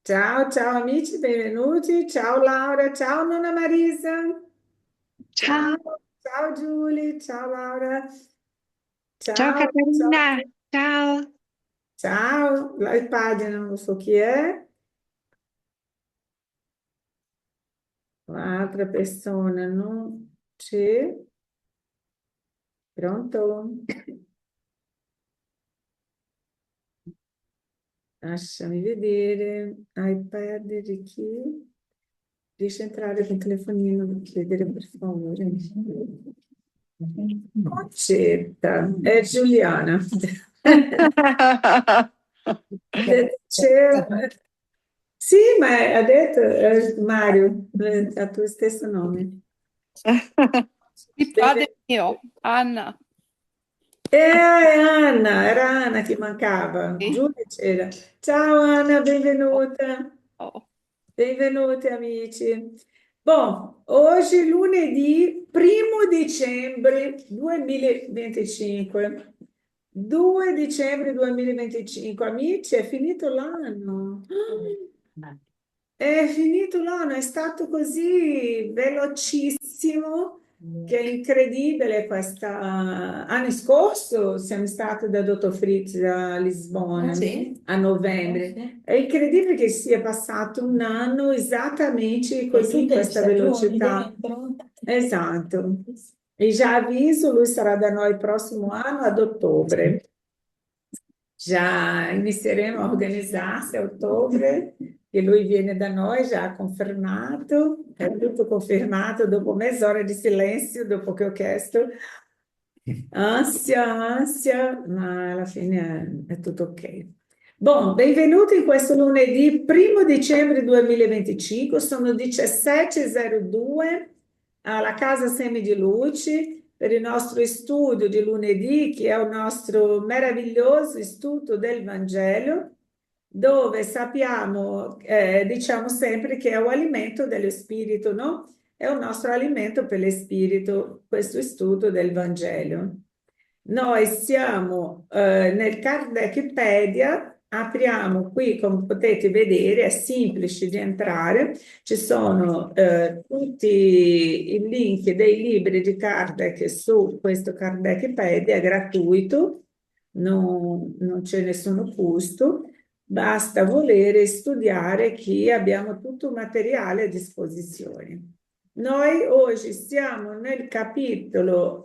Ciao, ciao amici, benvenuti. Ciao Laura, ciao nonna Marisa. Ciao, Ciao, ciao Giulia, ciao Laura. ciao Ciao, ciao, Caterina, ciao. ciao. Il padre non lo so chi è. Un'altra persona non c'è. Pronto? Lasciami vedere. iPad di chi? Riesci a entrare con il telefonino? Chiedere per favore. Concetta, è Giuliana. C'è- Sì, ma ha detto Mario, ha il tuo stesso nome. Il padre Bene. mio, Anna. Anna, era Anna che mancava. Sì. Giulia c'era. Ciao Anna, benvenuta. Oh. Benvenuti amici. Boh, oggi lunedì 1° dicembre 2025. 2 dicembre 2025. Amici, è finito l'anno. È finito l'anno, è stato così velocissimo che è incredibile questa. Anni scorso siamo stati da Dottor Fritz a Lisbona, Sì. a novembre. È incredibile che sia passato un anno esattamente così, questa velocità. Esatto. E già avviso, lui sarà da noi il prossimo anno ad ottobre. Già inizieremo a organizzarsi a ottobre e lui viene da noi già confermato, è tutto confermato dopo mezz'ora di silenzio, dopo che ho chiesto ansia, ansia, ma alla fine è tutto ok. Buon, benvenuti in questo lunedì 1° dicembre 2025, sono 17:02 alla Casa Semi di Luci per il nostro studio di lunedì, che è un nostro meraviglioso studio del Vangelo, dove sappiamo, diciamo sempre che è un alimento dello spirito, no? È un nostro alimento per lo spirito, questo studio del Vangelo. Noi siamo nel Kardecpedia, apriamo qui, come potete vedere, è semplice di entrare, ci sono tutti i link dei libri di Kardec su questo Kardecpedia, è gratuito, non c'è nessun costo, basta volere studiare che abbiamo tutto il materiale a disposizione. Noi oggi siamo nel capitolo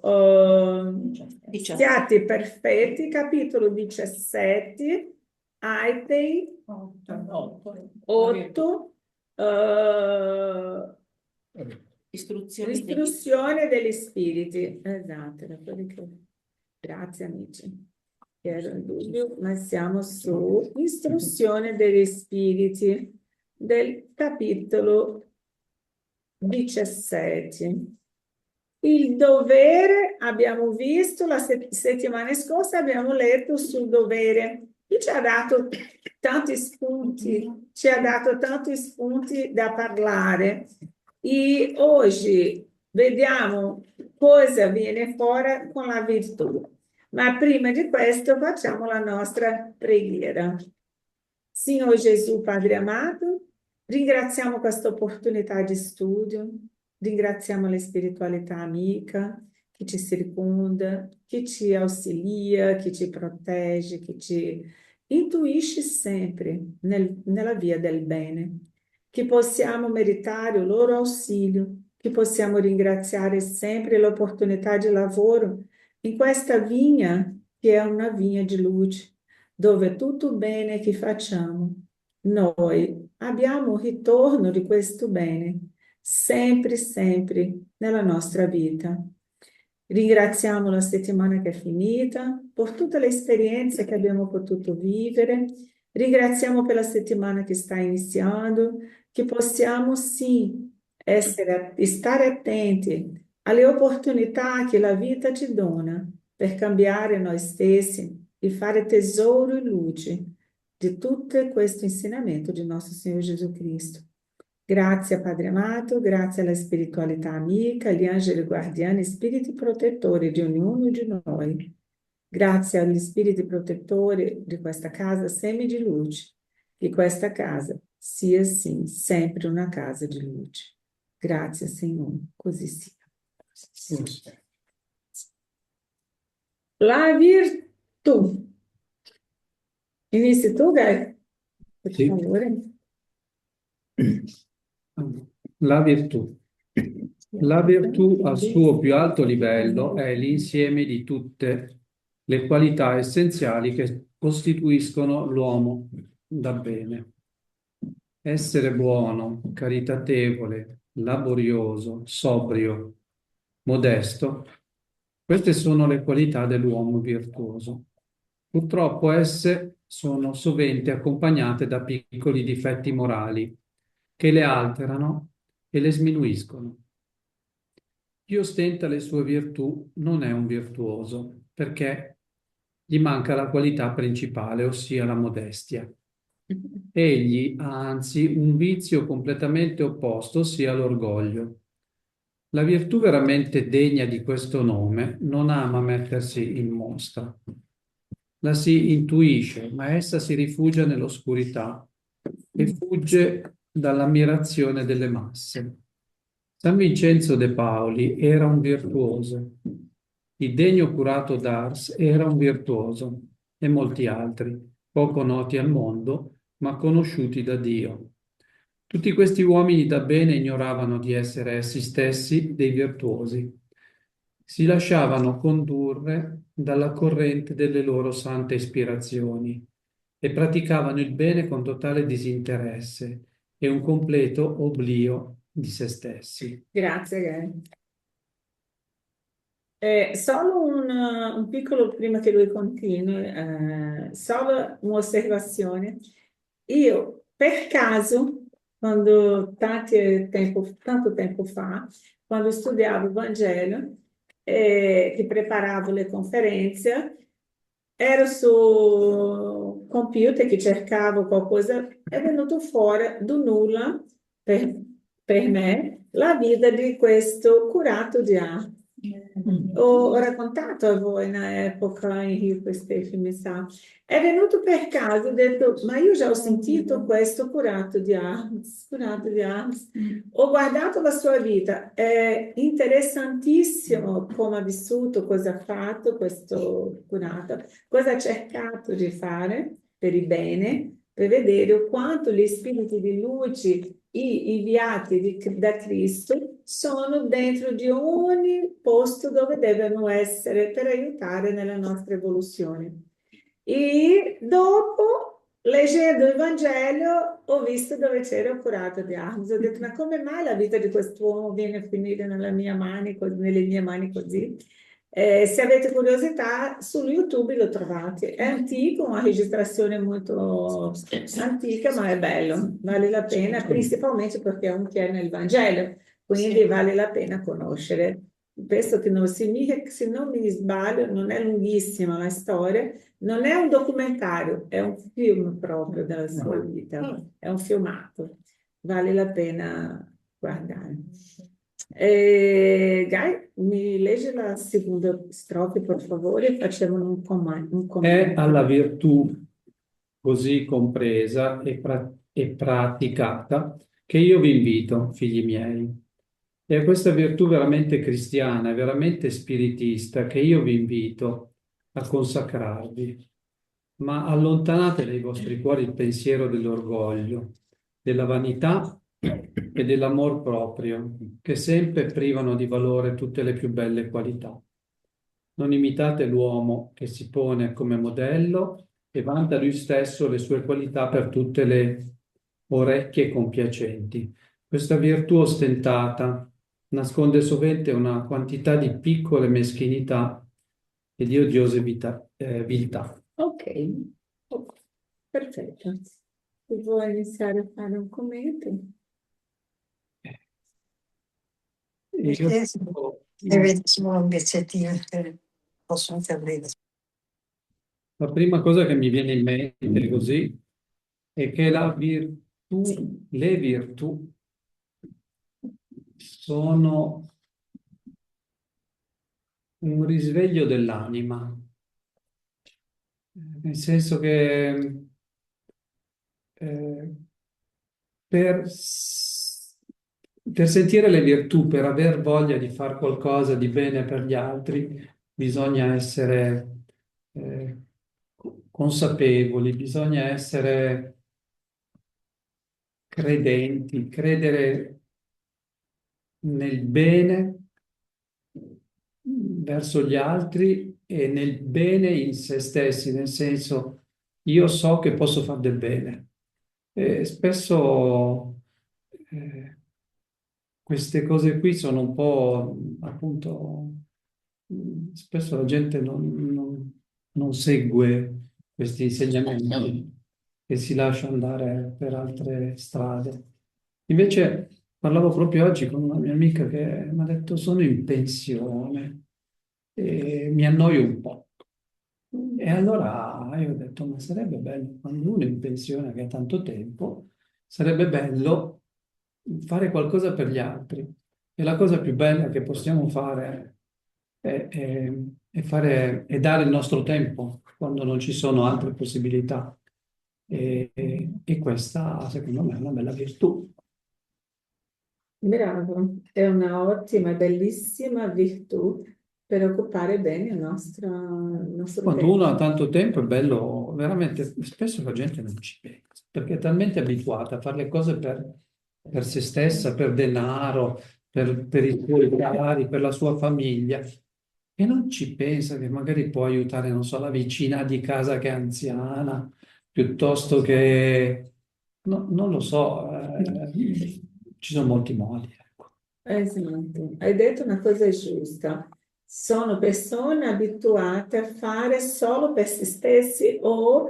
Siate perfetti, capitolo 17, item 8, istruzione degli spiriti. Esatto, era quello Grazie amici. Ero in dubbio, ma siamo su istruzione degli spiriti del capitolo 17. Il dovere, abbiamo visto la settimana scorsa, abbiamo letto sul dovere. Qui ci ha dato tanti spunti, ci ha dato tanti spunti da parlare. E oggi vediamo cosa viene fuori con la virtù. Ma prima di questo facciamo la nostra preghiera. Signore Gesù, Padre amato, ringraziamo questa opportunità di studio, ringraziamo la spiritualità amica che ci circonda, che ci auxilia, che ci protegge, che ci intuisce sempre nella via del bene, che possiamo meritare il loro ausilio, che possiamo ringraziare sempre l'opportunità di lavoro in questa vigna che è una vigna di luce dove tutto bene che facciamo, noi abbiamo un ritorno di questo bene, sempre, sempre nella nostra vita. Ringraziamo la settimana che è finita, per tutte le esperienze che abbiamo potuto vivere. Ringraziamo per la settimana che sta iniziando, che possiamo sì stare attenti alle opportunità che la vita ci dona per cambiare noi stessi e fare tesoro e luce di tutto questo insegnamento di nostro Signore Gesù Cristo. Grazie Padre amato, grazie alla spiritualità amica, agli angeli guardiani, spiriti protettori di ognuno di noi. Grazie agli spiriti protettori di questa casa, semi di luce, che questa casa sia sì sempre una casa di luce. Grazie, Signore, così sia. La virtù. Inizi tu, Gai? Per Sì. favore. La virtù. La virtù al suo più alto livello è l'insieme di tutte le qualità essenziali che costituiscono l'uomo da bene. Essere buono, caritatevole, laborioso, sobrio, modesto, queste sono le qualità dell'uomo virtuoso. Purtroppo esse sono sovente accompagnate da piccoli difetti morali che le alterano e le sminuiscono. Chi ostenta le sue virtù non è un virtuoso, perché gli manca la qualità principale, ossia la modestia. Egli ha anzi un vizio completamente opposto, ossia l'orgoglio. La virtù veramente degna di questo nome non ama mettersi in mostra. La si intuisce, ma essa si rifugia nell'oscurità e fugge dall'ammirazione delle masse. San Vincenzo de Paoli era un virtuoso, il degno curato d'Ars era un virtuoso e molti altri, poco noti al mondo, ma conosciuti da Dio. Tutti questi uomini da bene ignoravano di essere essi stessi dei virtuosi. Si lasciavano condurre dalla corrente delle loro sante ispirazioni e praticavano il bene con totale disinteresse e un completo oblio di se stessi. Grazie, Gai. Solo un piccolo, prima che lui continui, solo un'osservazione. Io, per caso, tanto tempo fa, quando studiavo il Vangelo, che preparavo le conferenze, ero su computer che cercavo qualcosa, è venuto fuori do nulla per, per me la vita di questo curato di arte. Ho raccontato a voi una epoca in Rio Festejo, mi sa. È venuto per caso, ho detto, ma io già ho sentito questo curato di Arms, curato di Arms. Ho guardato la sua vita, è interessantissimo come ha vissuto, cosa ha fatto questo curato, cosa ha cercato di fare per il bene, per vedere quanto gli spiriti di luce i inviati da Cristo sono dentro di ogni posto dove devono essere per aiutare nella nostra evoluzione. E dopo, leggendo il Vangelo, ho visto dove c'era il curato di Arms. Ho detto, ma come mai la vita di quest'uomo viene a finire nelle mie mani così? Se avete curiosità, su YouTube lo trovate. È antico, una registrazione molto antica, ma è bello, vale la pena, principalmente perché è un che è nel Vangelo, quindi vale la pena conoscere. Penso che non, se non mi sbaglio, non è lunghissima la storia, non è un documentario, è un film proprio della sua vita, è un filmato, vale la pena guardare. Guy, mi leggi la seconda strofa, per favore, facciamo un commento. È alla virtù così compresa e praticata che io vi invito, figli miei. È a questa virtù veramente cristiana e veramente spiritista che io vi invito a consacrarvi. Ma allontanate dai vostri cuori il pensiero dell'orgoglio, della vanità e dell'amor proprio, che sempre privano di valore tutte le più belle qualità. Non imitate l'uomo che si pone come modello e vanta lui stesso le sue qualità per tutte le orecchie compiacenti. Questa virtù ostentata nasconde sovente una quantità di piccole meschinità e di odiose viltà. Ok, perfetto. Vuoi iniziare a fare un commento? Posso intervenire? La prima cosa che mi viene in mente così è che le virtù sono un risveglio dell'anima. nel senso che eh, per, per sentire le virtù, per aver voglia di fare qualcosa di bene per gli altri, bisogna essere consapevoli, bisogna essere credenti, credere nel bene verso gli altri e nel bene in se stessi, nel senso io so che posso fare del bene. E spesso queste cose qui sono un po', appunto, spesso la gente non segue questi insegnamenti e si lascia andare per altre strade. Invece parlavo proprio oggi con una mia amica che mi ha detto sono in pensione e mi annoio un po'. E allora io ho detto, ma sarebbe bello, quando uno è in pensione che ha tanto tempo, sarebbe bello fare qualcosa per gli altri. E la cosa più bella che possiamo fare è dare il nostro tempo quando non ci sono altre possibilità. E questa, secondo me, è una bella virtù. Bravo, è una ottima e bellissima virtù per occupare bene il nostro Quando uno tempo. ha tanto tempo è bello, veramente, spesso la gente non ci pensa, perché è talmente abituata a fare le cose per se stessa, per denaro, per i suoi cari, per la sua famiglia, e non ci pensa che magari può aiutare, non so, la vicina di casa che è anziana, piuttosto che, non lo so, ci sono molti modi, ecco. Esatto, hai detto una cosa giusta. Sono persone abituate a fare solo per se stessi o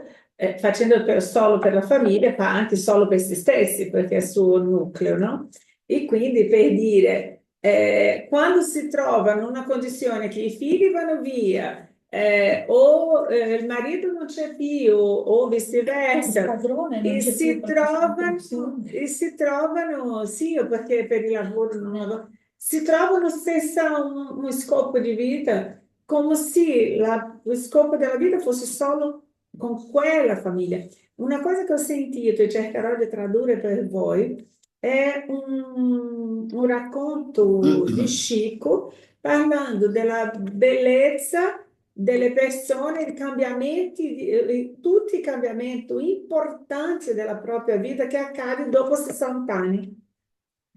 facendo solo per la famiglia, fa anche solo per se stessi perché è il suo nucleo, no? E quindi per dire, quando si trovano in una condizione che i figli vanno via o il marito non c'è più o Il viceversa, padrone non e c'è si più perché sono in trovano, pensione. sì, o perché per il lavoro si trovano senza uno scopo di vita, come se lo scopo della vita fosse solo con quella famiglia. Una cosa che ho sentito e cercherò di tradurre per voi è un racconto di Chico parlando della bellezza delle persone, i cambiamenti, tutti i cambiamenti importanti della propria vita che accade dopo 60 anni.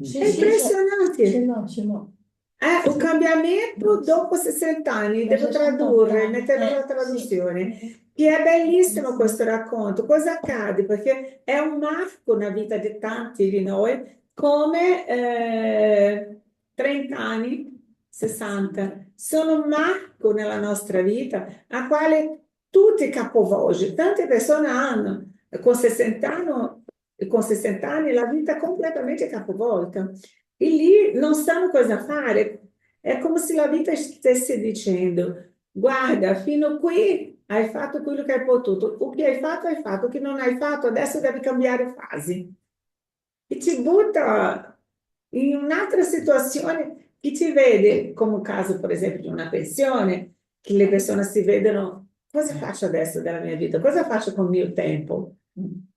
Sì, È sì, impressionante. ce l'ho. È un cambiamento dopo 60 anni, devo 60 tradurre, anni, metterò la sì. traduzione. Che è bellissimo questo racconto. Cosa accade? Perché è un marco nella vita di tanti di noi, come 30 anni, 60. Sono un marco nella nostra vita, a quale tutti capovolge. Tante persone hanno con 60 anni la vita completamente capovolta. E lì non sanno cosa fare. È come se la vita stesse dicendo: guarda, fino qui hai fatto quello che hai potuto, o che hai fatto, o che non hai fatto, adesso devi cambiare fasi. E ti butta in un'altra situazione che ti vede, come un caso per esempio di una pensione, che le persone si vedono: cosa faccio adesso della mia vita? Cosa faccio con il mio tempo?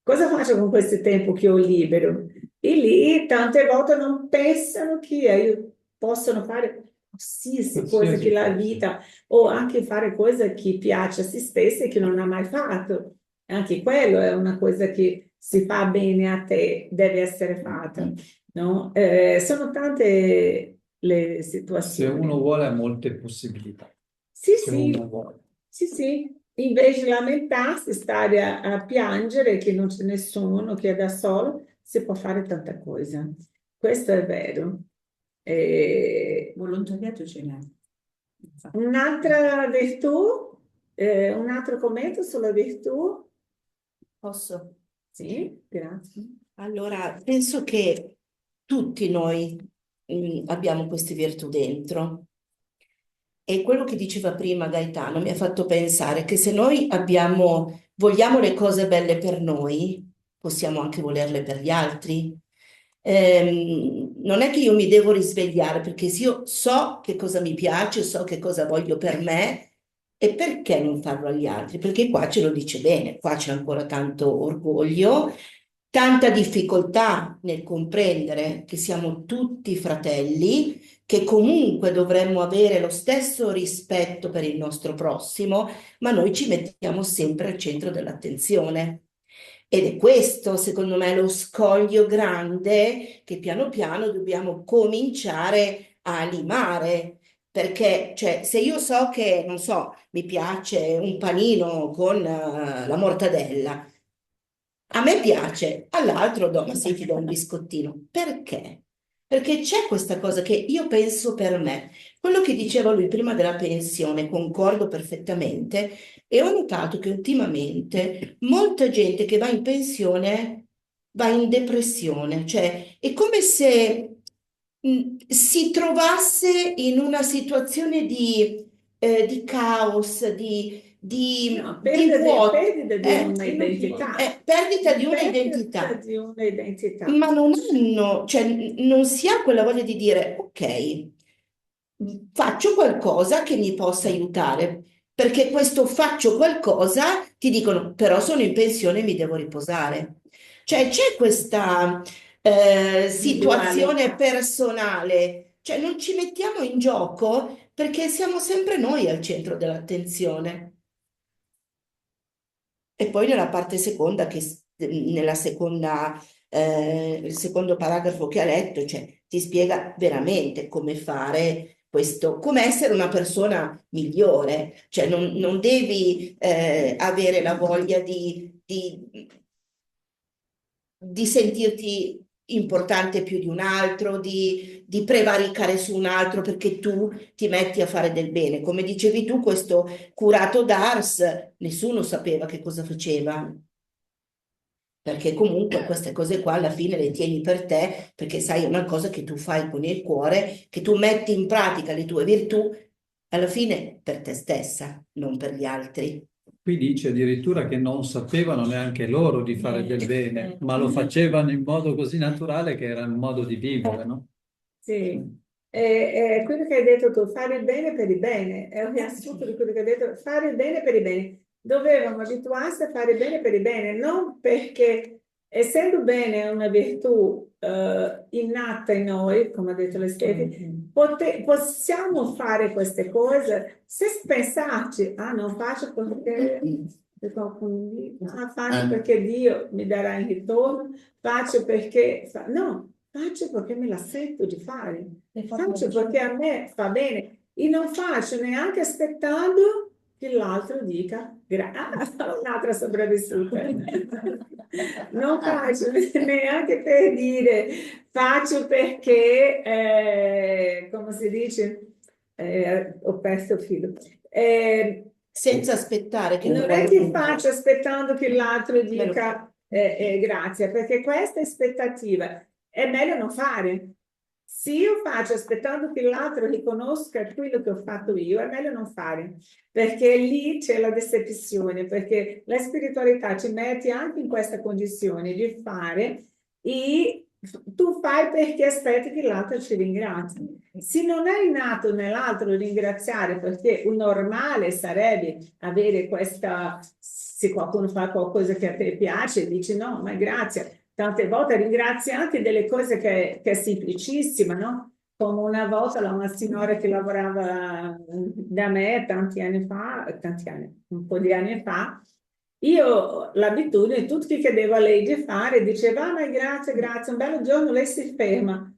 Cosa faccio con questo tempo che ho libero? E lì tante volte non pensano che possono fare qualsiasi cosa che Qualsiasi la cosa. vita, o anche fare cose che piace a se stessi e che non ha mai fatto. Anche quello è una cosa che si fa bene a te, deve essere fatta, no? Sono tante le Se situazioni. uno vuole ha molte possibilità, Sì, se uno sì, vuole. sì, sì. Invece di lamentarsi, stare a piangere che non c'è nessuno, che è da solo, si può fare tanta cosa. Questo è vero. Volontariato ce n'è. Infatti. Un'altra virtù, un altro commento sulla virtù? Posso? Sì, grazie. Allora, penso che tutti noi abbiamo queste virtù dentro. E quello che diceva prima Gaetano mi ha fatto pensare che se noi vogliamo le cose belle per noi, possiamo anche volerle per gli altri. Non è che io mi devo risvegliare perché se io so che cosa mi piace, so che cosa voglio per me E perché non farlo agli altri? Perché qua ce lo dice bene, qua c'è ancora tanto orgoglio, tanta difficoltà nel comprendere che siamo tutti fratelli, che comunque dovremmo avere lo stesso rispetto per il nostro prossimo, ma noi ci mettiamo sempre al centro dell'attenzione. Ed è questo, secondo me, lo scoglio grande che piano piano dobbiamo cominciare a limare. Perché, cioè, se io so che, non so, mi piace un panino con la mortadella, a me piace, all'altro do, ma sì, ti do un biscottino. Perché? Perché c'è questa cosa che io penso per me. Quello che diceva lui prima della pensione, concordo perfettamente, e ho notato che ultimamente molta gente che va in pensione va in depressione, cioè è come se si trovasse in una situazione di caos, No, di vuoto, perdita di un'identità. perdita di Perdita un'identità. di un'identità. Ma non hanno, cioè non si ha quella voglia di dire, ok, faccio qualcosa che mi possa aiutare, perché questo faccio qualcosa, ti dicono, però sono in pensione e mi devo riposare. Cioè c'è questa situazione Dualità. personale, cioè non ci mettiamo in gioco perché siamo sempre noi al centro dell'attenzione. E poi nella parte seconda, nella seconda, il secondo paragrafo che ha letto, cioè ti spiega veramente come fare questo, come essere una persona migliore, cioè non devi avere la voglia di sentirti importante più di un altro, di prevaricare su un altro perché tu ti metti a fare del bene. Come dicevi tu, questo curato d'Ars, nessuno sapeva che cosa faceva. Perché comunque queste cose qua alla fine le tieni per te, perché sai, è una cosa che tu fai con il cuore, che tu metti in pratica le tue virtù, alla fine per te stessa, non per gli altri. Qui dice addirittura che non sapevano neanche loro di fare del bene, ma lo facevano in modo così naturale che era un modo di vivere, no? Sì, è quello che hai detto tu, fare il bene per il bene, è un riassunto di quello che hai detto, fare il bene per il bene. Dovevamo abituarsi a fare il bene per il bene, non perché, essendo bene una virtù innata in noi, come ha detto le Stefi, possiamo fare queste cose se pensarci, ah, non faccio perché faccio perché Dio mi darà in ritorno, faccio perché... No, faccio perché me la sento di fare, faccio perché a me fa bene e non faccio neanche aspettando che l'altro dica un'altra sopravvissuta. Non faccio neanche per dire faccio perché, come si dice, ho perso il filo. Senza aspettare che Non è che faccio aspettando che l'altro dica grazie, perché questa aspettativa è meglio non fare. Se io faccio aspettando che l'altro riconosca quello che ho fatto io, è meglio non fare, perché lì c'è la decepzione, perché la spiritualità ci mette anche in questa condizione di fare e tu fai perché aspetti che l'altro ci ringrazi. Se non è nato nell'altro ringraziare, perché un normale sarebbe avere questa, se qualcuno fa qualcosa che a te piace, dici no, ma grazie. Tante volte ringrazio anche delle cose che è semplicissima, no? Come una volta una signora che lavorava da me tanti anni fa, un po' di anni fa, io l'abitudine, tutto che chiedevo a lei di fare, diceva, ah, ma grazie, grazie, un bello giorno lei si ferma,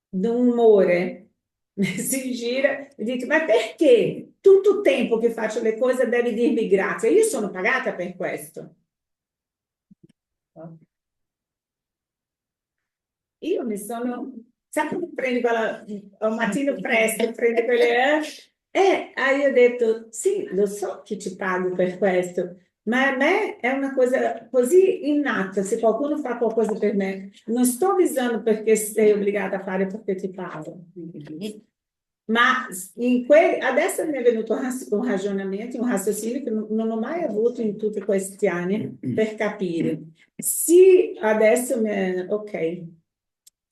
d'un umore, si gira e dice, ma perché tutto il tempo che faccio le cose devi dirmi grazie? Io sono pagata per questo. Io mi sono, sai come prendi quella, al mattino presto, prendi quelle, io ho detto, sì, lo so che ci pago per questo, ma a me è una cosa così innata, se qualcuno fa qualcosa per me, non sto dicendo perché sei obbligata a fare perché ti pago. Ma adesso mi è venuto un ragionamento, un ragionamento che non ho mai avuto in tutti questi anni per capire. Sì, adesso ok.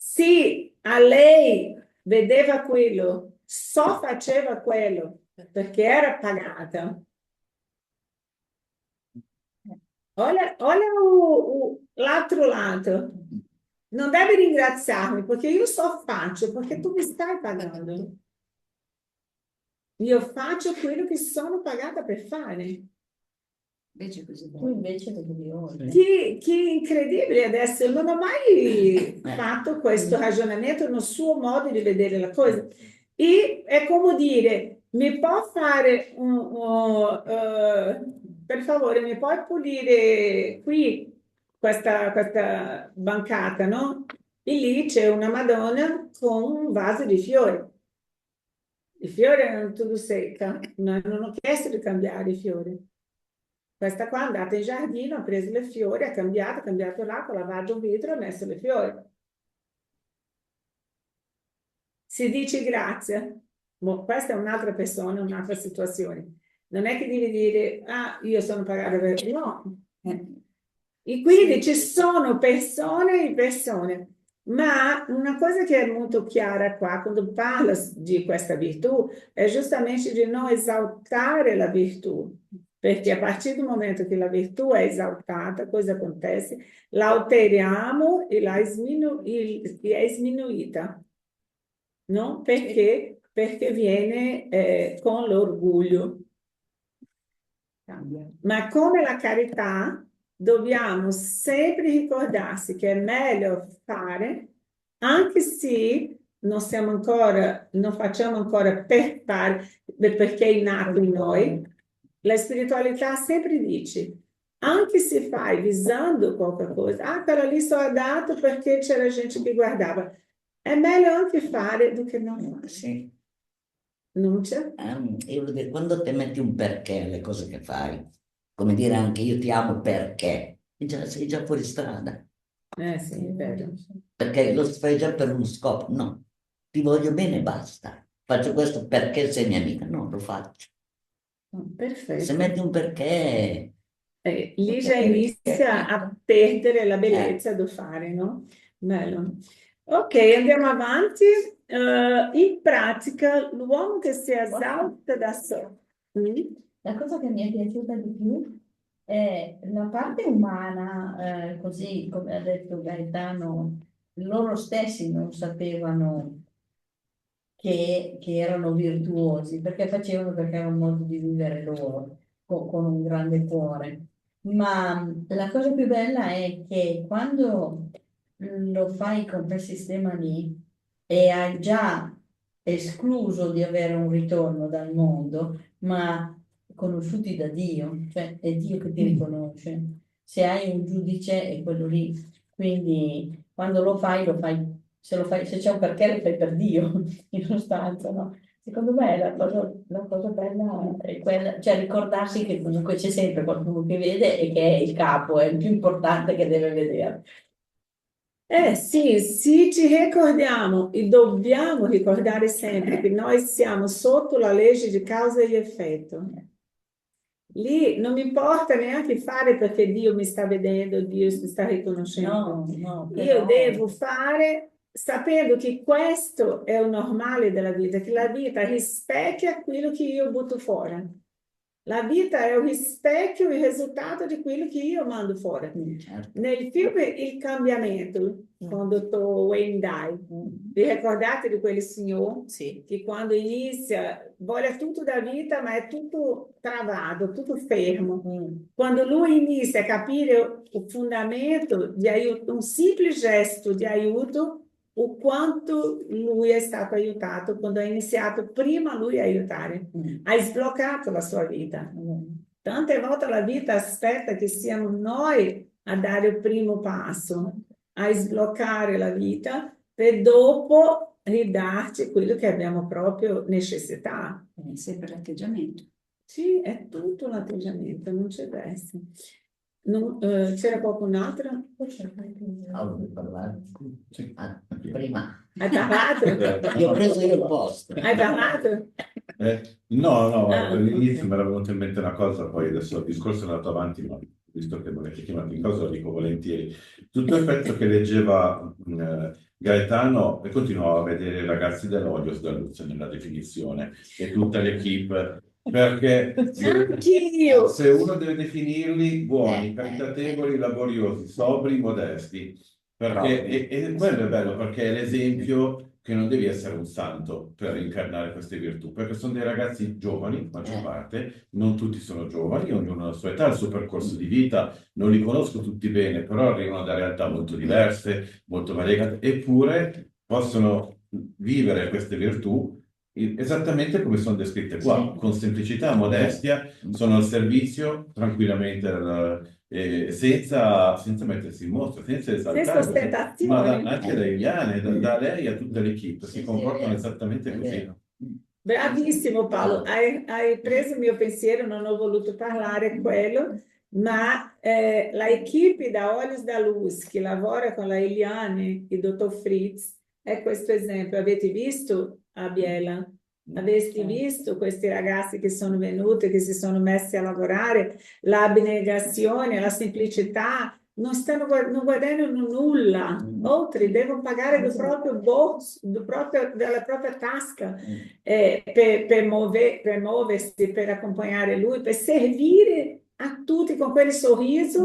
Sì, a lei vedeva quello, faceva quello perché era pagata. Olha l'altro lato. Non devi ringraziarmi perché io so faccio, perché tu mi stai pagando. Io faccio quello che sono pagata per fare. Invece così Tu bello. invece devi oltre. Che incredibile adesso, non ho mai fatto questo ragionamento nel suo modo di vedere la cosa. E è come dire, mi può fare per favore, mi puoi pulire qui questa bancata, no? E lì c'è una Madonna con un vaso di fiori. I fiori erano tutti secca, ma non ho chiesto di cambiare i fiori. Questa qua è andata in giardino, ha preso le fiori, ha cambiato l'acqua, ha lavato un vetro e ha messo le fiori. Si dice grazie. Questa è un'altra persona, un'altra situazione. Non è che devi dire, ah, io sono pagata per... No. E quindi ci sono persone e persone. Ma una cosa che è molto chiara qua, quando parla di questa virtù, è giustamente di non esaltare la virtù. Perché a partire dal momento che la virtù è esaltata, cosa acontece? La alteriamo e è sminuita. No? Perché? Perché viene con l'orgoglio. Cambia. Ma come la carità, dobbiamo sempre ricordarsi che è meglio fare, anche se non siamo ancora, non facciamo ancora per fare, perché è nato in noi. La spiritualità sempre dice, anche se fai visando qualcosa, ah, però lì sono andato perché c'era gente che guardava. È meglio anche fare do che non fare. Sì. Non c'è? Io voglio dire, quando te metti un perché alle cose che fai, come dire anche io ti amo perché, sei già fuori strada, Sì, è vero. perché lo fai già per uno scopo, no, ti voglio bene e basta, faccio questo perché sei mia amica, no, lo faccio. Se Perfetto. metti un perché, Lì già inizia a perdere la bellezza del fare, no? Bello. Ok, andiamo avanti. In pratica, l'uomo che si esalta da solo. La cosa che mi è piaciuta di più è la parte umana, così come ha detto Gaetano, loro stessi non sapevano che erano virtuosi, perché facevano perché era un modo di vivere loro, con un grande cuore. Ma la cosa più bella è che quando lo fai con quel sistema lì e hai già escluso di avere un ritorno dal mondo, ma conosciuti da Dio, cioè è Dio che ti riconosce. Se hai un giudice è quello lì. Quindi quando se c'è un perché lo fai per Dio, in sostanza, no? Secondo me la cosa bella è quella, cioè ricordarsi che comunque c'è sempre qualcuno che vede e che è il capo, è il più importante che deve vedere. Sì, sì, ci ricordiamo e dobbiamo ricordare sempre che noi siamo sotto la legge di causa e effetto. Lì non mi importa neanche fare perché Dio mi sta vedendo, Dio mi sta riconoscendo. No, Io devo fare sapendo che questo è il normale della vita, che la vita rispecchia quello che io butto fuori. La vita è un rispecchio, il risultato di quello che io mando fuori. certo. Nel film Il cambiamento, con il dottor Wayne Dyer, vi ricordate di quel signore Sì. che quando inizia vuole tutto da vita, ma è tutto travato, tutto fermo. Quando lui inizia a capire il fondamento di aiuto, un semplice gesto di aiuto, o quanto lui è stato aiutato quando ha iniziato prima lui a aiutare, ha sbloccato la sua vita. Tante volte la vita aspetta che siamo noi a dare il primo passo, a sbloccare la vita per dopo ridarci quello che abbiamo proprio necessità. È sempre l'atteggiamento. Sì, è tutto un atteggiamento, non c'è verso. C'era qualcun altro? Vuoi parlare? Sì. Prima. Hai parlato? Ti ho preso io il posto. Hai parlato? No, Ah, all'inizio ok. mi era venuta in mente una cosa, poi adesso il discorso è andato avanti, ma visto che non è chiamato in cosa, lo dico volentieri. Tutto il pezzo che leggeva Gaetano e continuava a vedere i ragazzi dell'Odios Daluzio nella definizione e tutta l'equipe perché Anch'io. se uno deve definirli buoni, caritatevoli, laboriosi, sobri, modesti, perché e quello è bello, perché è l'esempio che non devi essere un santo per incarnare queste virtù, perché sono dei ragazzi giovani, maggior parte, non tutti sono giovani, ognuno ha la sua età, il suo percorso di vita, non li conosco tutti bene, però arrivano da realtà molto diverse, molto variegate, eppure possono vivere queste virtù esattamente come sono descritte qua, con semplicità, modestia, sono al servizio tranquillamente, senza mettersi in mostra, senza Senza esaltare, ma ostentazioni. anche da Eliane, da lei a tutta l'equipe, si comportano esattamente È così. vero. Bravissimo Paolo, hai preso il mio pensiero, non ho voluto parlare quello, ma la equipe da Olhos da Luz, che lavora con la Eliane e il dottor Fritz, è questo esempio. Avete visto a Biella? Avete visto questi ragazzi che sono venuti, che si sono messi a lavorare, l'abnegazione, la semplicità, non guadagnano nulla, oltre devono pagare del proprio bolso, dalla propria tasca per muoversi, per accompagnare lui, per servire a tutti con quel sorriso.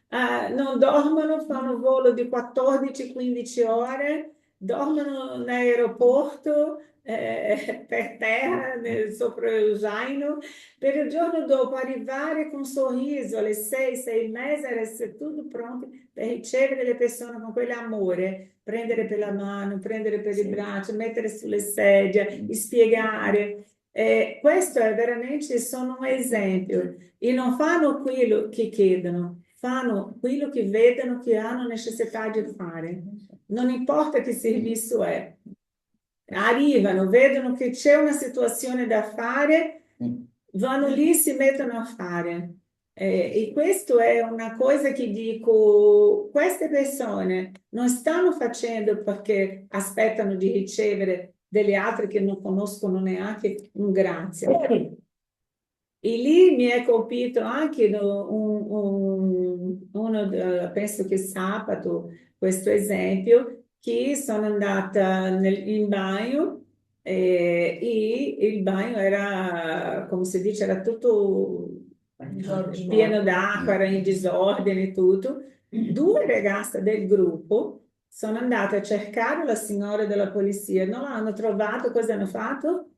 Non dormono, fanno un volo di 14-15 ore, dormono in aeroporto, per terra, sopra lo zaino, per il giorno dopo arrivare con un sorriso alle 6-6:30, essere tutto pronto per ricevere le persone con quell'amore, prendere per la mano, prendere per il braccio, mettere sulle sedie, spiegare. Questo è veramente, sono un esempio. E non fanno quello che chiedono, fanno quello che vedono che hanno necessità di fare. Non importa che servizio è. Arrivano, vedono che c'è una situazione da fare, vanno lì, si mettono a fare. E questo è una cosa che dico, queste persone non stanno facendo perché aspettano di ricevere delle altre che non conoscono neanche un grazie. E lì mi è colpito anche penso che sabato, questo esempio, che sono andata in bagno e il bagno era, come si dice, era tutto pieno d'acqua, era in disordine e tutto. Due ragazze del gruppo sono andate a cercare la signora della polizia, non l'hanno trovato, cosa hanno fatto?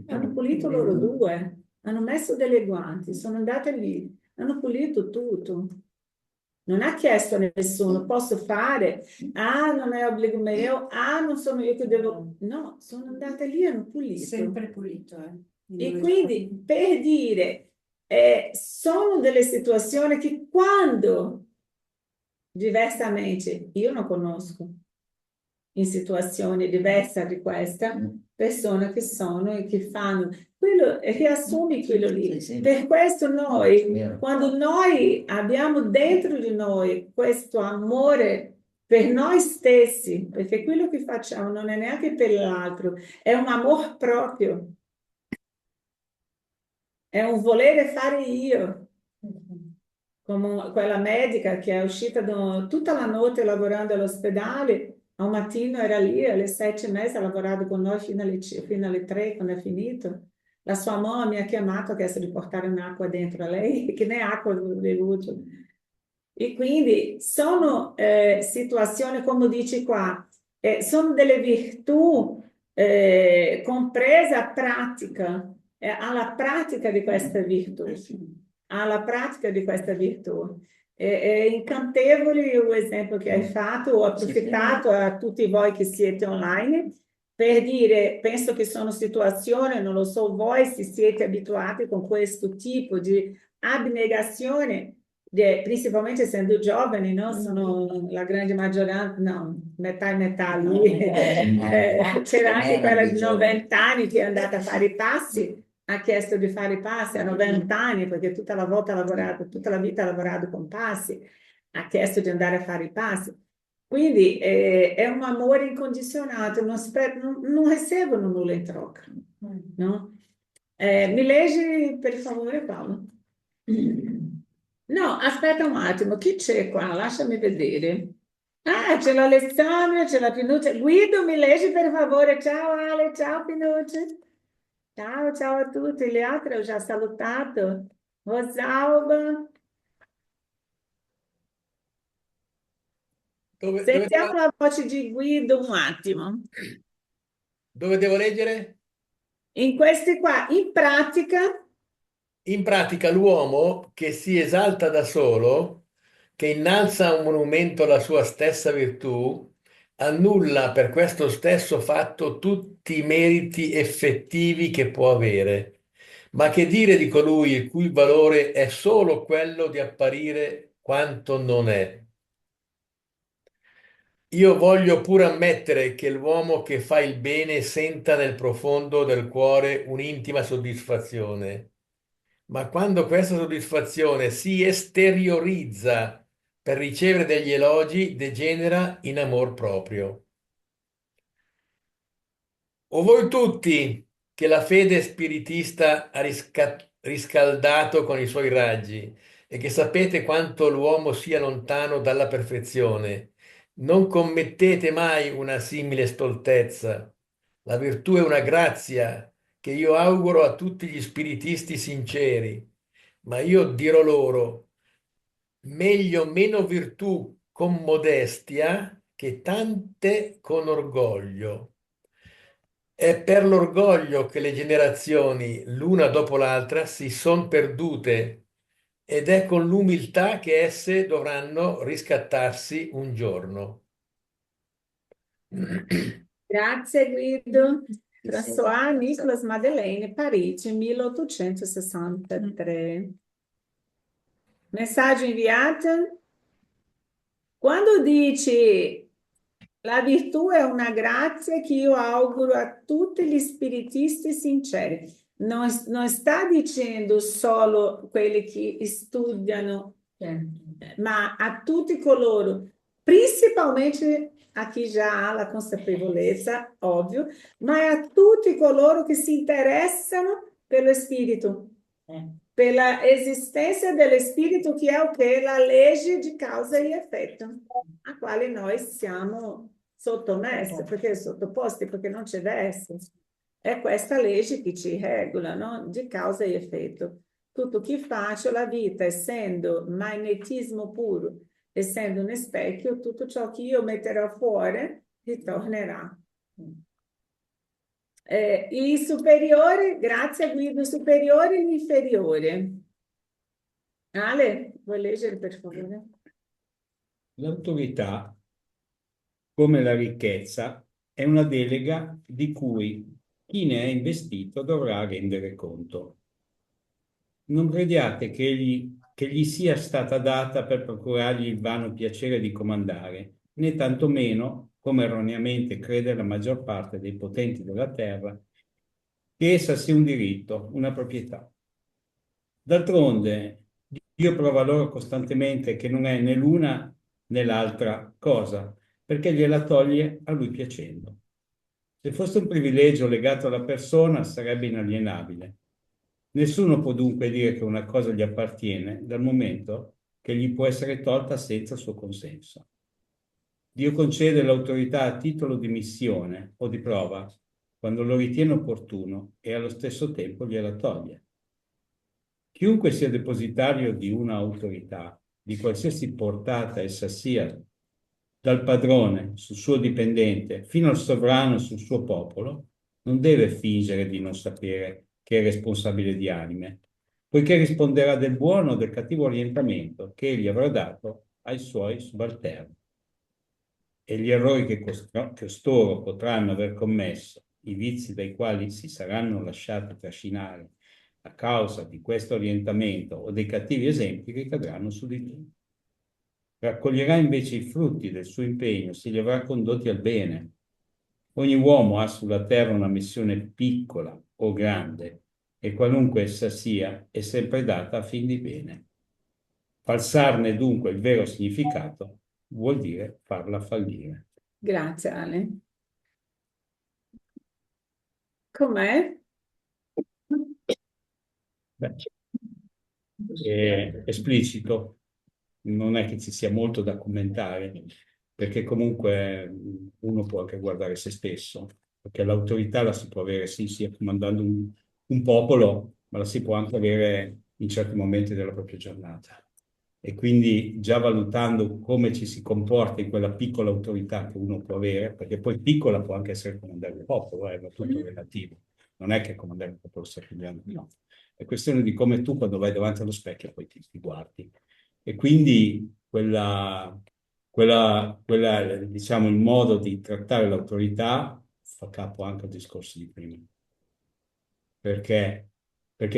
Hanno pulito loro due. Hanno messo delle guanti, sono andate lì, hanno pulito tutto. Non ha chiesto a nessuno, posso fare? Ah, non è obbligo mio, ah, non sono io che devo... No, sono andate lì e hanno pulito. Sempre pulito, E quindi, per dire, sono delle situazioni che quando, diversamente, io non conosco, in situazioni diverse di questa, persone che sono e che fanno quello, riassumi quello lì. Sì, sì. Per questo noi, Vero. quando noi abbiamo dentro di noi questo amore per noi stessi, perché quello che facciamo non è neanche per l'altro, è un amor proprio, è un volere fare io. Come quella medica che è uscita tutta la notte lavorando all'ospedale, a un mattino era lì alle 7:30, ha lavorato con noi fino alle 3 quando è finito. La sua mamma mi ha chiamato, ha chiesto di portare un'acqua dentro a lei, che né acqua avevo bevuto. E quindi sono situazioni, come dici qua, sono delle virtù compresa a pratica, alla pratica di questa virtù, alla pratica di questa virtù. È incantevole l'esempio che hai fatto, ho approfittato a tutti voi che siete online per dire, penso che sono situazioni, non lo so voi se siete abituati con questo tipo di abnegazione, principalmente essendo giovani, no? Sono la grande maggioranza, no, metà e metà lì. C'era anche quella di 90 anni che è andata a fare i passi, ha chiesto di fare i passi a 90 anni, perché tutta la vita ha lavorato con passi, ha chiesto di andare a fare i passi. Quindi è un amore incondizionato, non ricevono nulla in troca. No? Mi leggi per favore, Paolo? No, aspetta un attimo, chi c'è qua? Lasciami vedere. Ah, c'è l'Alessandra, c'è la Pinuccia. Guido, mi leggi per favore? Ciao Ale, ciao Pinuccia. Ciao, ciao a tutti, le altre ho già salutato. Rosalba, sentiamo la voce di Guido un attimo. Dove devo leggere? In questi qua, in pratica, In pratica l'uomo che si esalta da solo, che innalza a un monumento la sua stessa virtù, annulla per questo stesso fatto tutti i meriti effettivi che può avere. Ma che dire di colui il cui valore è solo quello di apparire quanto non è? Io voglio pure ammettere che l'uomo che fa il bene senta nel profondo del cuore un'intima soddisfazione, ma quando questa soddisfazione si esteriorizza per ricevere degli elogi, degenera in amor proprio. O voi tutti che la fede spiritista ha riscaldato con i suoi raggi e che sapete quanto l'uomo sia lontano dalla perfezione, non commettete mai una simile stoltezza. La virtù è una grazia che io auguro a tutti gli spiritisti sinceri, ma io dirò loro, meglio meno virtù con modestia che tante con orgoglio. È per l'orgoglio che le generazioni, l'una dopo l'altra, si son perdute ed è con l'umiltà che esse dovranno riscattarsi un giorno. grazie Guido. François Nicolas Madeleine, Parigi, 1863. Messaggio inviato. Quando dici la virtù è una grazia che io auguro a tutti gli spiritisti sinceri, non sta dicendo solo quelli che studiano, ma a tutti coloro, principalmente a chi già ha la consapevolezza, ovvio, ma a tutti coloro che si interessano per lo spirito, per la esistenza dello spirito che è o che è la legge di causa e effetto, a quale noi siamo sottomessi, perché sottoposti, perché non c'è da essere. È questa legge che ci regola, no? Di causa e effetto. Tutto che faccio la vita, essendo magnetismo puro, essendo un specchio, tutto ciò che io metterò fuori ritornerà. I superiori, grazie a Guido, superiore e l'inferiore. Ale, vuoi leggere per favore? L'autorità, come la ricchezza, è una delega di cui chi ne è investito dovrà rendere conto. Non crediate che gli sia stata data per procurargli il vano piacere di comandare, né tantomeno, come erroneamente crede la maggior parte dei potenti della terra, che essa sia un diritto, una proprietà. D'altronde, Dio prova loro costantemente che non è né l'una né l'altra cosa, perché gliela toglie a lui piacendo. Se fosse un privilegio legato alla persona, sarebbe inalienabile. Nessuno può dunque dire che una cosa gli appartiene dal momento che gli può essere tolta senza suo consenso. Dio concede l'autorità a titolo di missione o di prova quando lo ritiene opportuno e allo stesso tempo gliela toglie. Chiunque sia depositario di una autorità, di qualsiasi portata essa sia, dal padrone sul suo dipendente fino al sovrano sul suo popolo, non deve fingere di non sapere che è responsabile di anime, poiché risponderà del buono o del cattivo orientamento che egli avrà dato ai suoi subalterni. E gli errori che costoro potranno aver commesso, i vizi dai quali si saranno lasciati trascinare a causa di questo orientamento o dei cattivi esempi, ricadranno su di lui. Raccoglierà invece i frutti del suo impegno se li avrà condotti al bene. Ogni uomo ha sulla terra una missione piccola o grande, e qualunque essa sia, è sempre data a fin di bene. Falsarne dunque il vero significato vuol dire farla fallire. Grazie Ale. Com'è? Beh, è esplicito, non è che ci sia molto da commentare, perché comunque uno può anche guardare se stesso, perché l'autorità la si può avere sì, sia comandando un popolo, ma la si può anche avere in certi momenti della propria giornata. E quindi già valutando come ci si comporta in quella piccola autorità che uno può avere, perché poi piccola può anche essere comandare un popolo, è tutto relativo. Non è che comandare un popolo sia più grande, no. È questione di come tu quando vai davanti allo specchio poi ti guardi. E quindi diciamo, il modo di trattare l'autorità fa capo anche al discorso di prima. Perché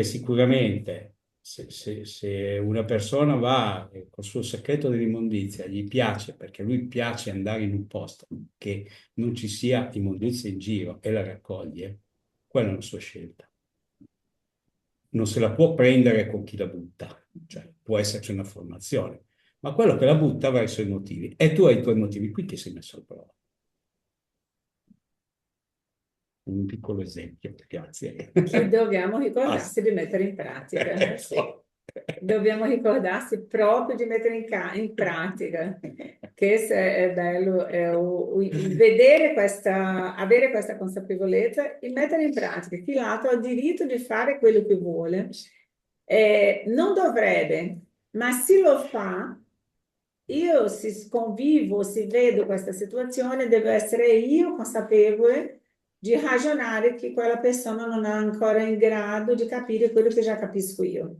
sicuramente se una persona va col suo sacchetto dell'immondizia, gli piace, perché a lui piace andare in un posto che non ci sia immondizia in giro e la raccoglie, quella è una sua scelta. Non se la può prendere con chi la butta, cioè può esserci una formazione, ma quello che la butta avrà i suoi motivi e tu hai i tuoi motivi, qui ti sei messo alla prova. Un piccolo esempio, grazie. Che dobbiamo ricordarsi di mettere in pratica. Sì. Dobbiamo ricordarsi proprio di mettere in pratica, che è bello vedere avere questa consapevolezza e mettere in pratica. Chi l'altro ha il diritto di fare quello che vuole, non dovrebbe, ma se lo fa, io se convivo, se vedo questa situazione, devo essere io consapevole di ragionare che quella persona non è ancora in grado di capire quello che già capisco io.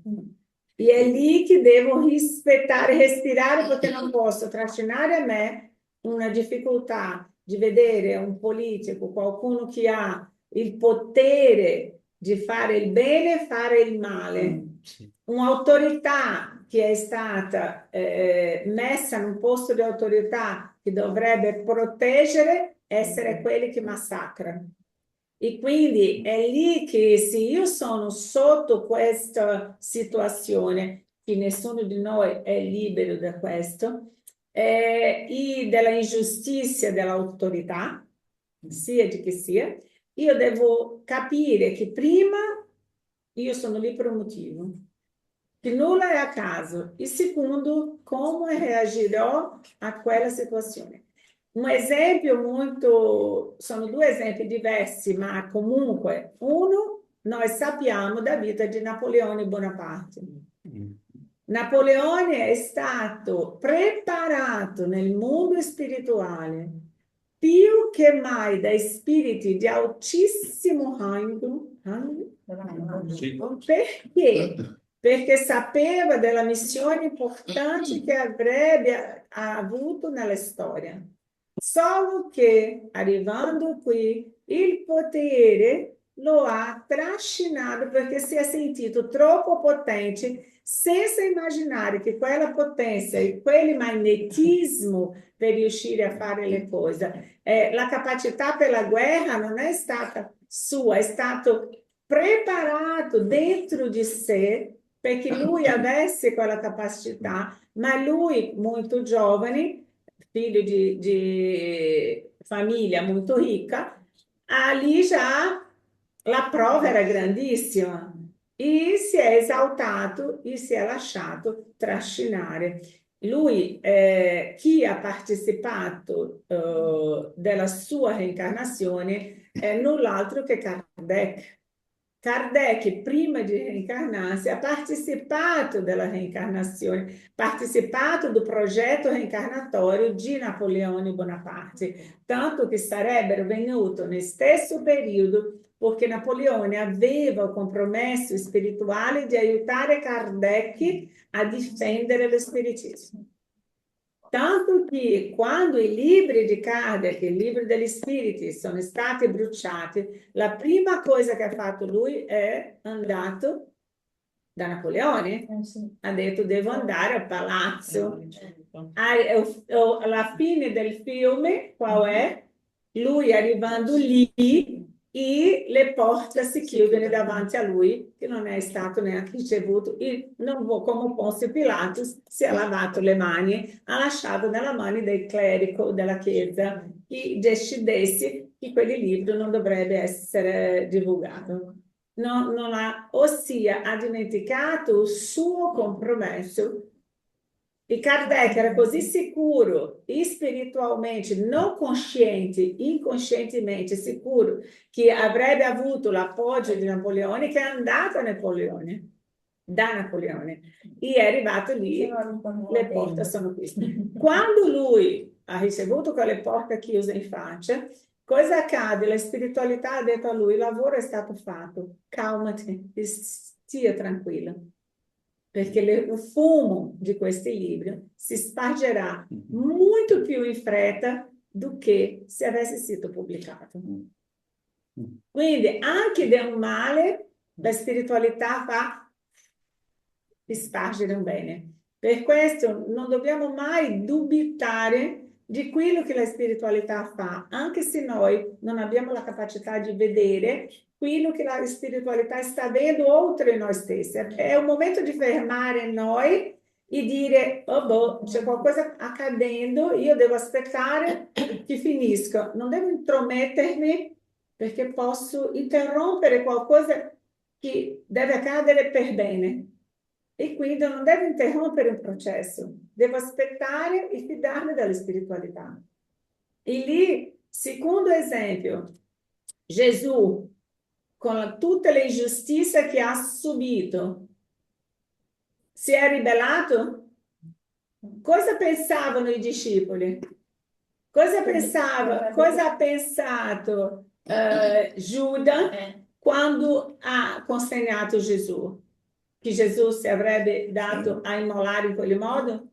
E è lì che devo rispettare, respirare, perché non posso trascinare a me una difficoltà di vedere un politico, qualcuno che ha il potere di fare il bene e fare il male. Un'autorità che è stata messa in un posto di autorità che dovrebbe proteggere, essere quelli che massacrano. E quindi è lì che se io sono sotto questa situazione, che nessuno di noi è libero da questo, e della ingiustizia dell'autorità, sia di che sia, io devo capire che prima io sono lì per un motivo, che nulla è a caso, e secondo, come reagirò a quella situazione. Un esempio sono due esempi diversi, ma comunque uno, noi sappiamo da vita di Napoleone Bonaparte. Napoleone è stato preparato nel mondo spirituale più che mai dai spiriti di altissimo rango. Perché? Perché sapeva della missione importante che avrebbe avuto nella storia. Solo che arrivando qui il potere lo ha trascinato perché si è sentito troppo potente, senza immaginare che quella potenza e quel magnetismo per riuscire a fare le cose, la capacità per la guerra non è stata sua, è stato preparato dentro di sé perché lui avesse quella capacità, ma lui molto giovane, figlio di famiglia molto ricca, lì già la prova era grandissima e si è esaltato e si è lasciato trascinare. Lui, chi ha partecipato della sua reincarnazione è null'altro che Kardec. Kardec, prima di reincarnarsi, ha partecipato della reincarnazione, partecipato do progetto reincarnatorio di Napoleone Bonaparte, tanto che sarebbero venuto nel stesso periodo perché Napoleone aveva il compromesso spirituale di aiutare Kardec a difendere lo spiritismo. Tanto che quando i libri di Kardec, i libri degli spiriti, sono stati bruciati, la prima cosa che ha fatto lui è andato da Napoleone, ha detto devo andare al palazzo. Alla fine del film, qual è? Lui arrivando lì e le porte si chiudono davanti a lui, che non è stato neanche ricevuto, e non come Ponzio Pilato si è lavato le mani, ha lasciato nella mano del clerico della chiesa che decidesse che quel libro non dovrebbe essere divulgato. Ossia ha dimenticato il suo compromesso E Kardec era così sicuro, espiritualmente, non consciente, inconscientemente sicuro, che avrebbe avuto l'appoggio di Napoleone, che è andato a Napoleone, da Napoleone, e è arrivato lì, le porte sono queste. Quando lui ha ricevuto quelle porte chiuse in faccia, cosa accade? La spiritualità ha detto a lui, il lavoro è stato fatto, calmati, stia tranquillo. Perché il fumo di questi libri si spargerà molto più in fretta do che se avesse sido pubblicato. Quindi anche del male la spiritualità fa spargere un bene. Per questo non dobbiamo mai dubitare di quello che la spiritualità fa, anche se noi non abbiamo la capacità di vedere quello che la spiritualità sta avendo oltre noi stessi. È un momento di fermare noi e dire, oh boh, c'è qualcosa accadendo, io devo aspettare che finisca, non devo intromettermi perché posso interrompere qualcosa che deve accadere per bene. E quindi non devo interrompere un processo, devo aspettare e fidarmi della spiritualità. E lì, secondo esempio, Gesù, con tutte le ingiustizie che ha subito, si è ribellato? Cosa pensavano i discepoli? Cosa ha pensato Giuda quando ha consegnato Gesù? Che Gesù si avrebbe dato a immolare in quel modo?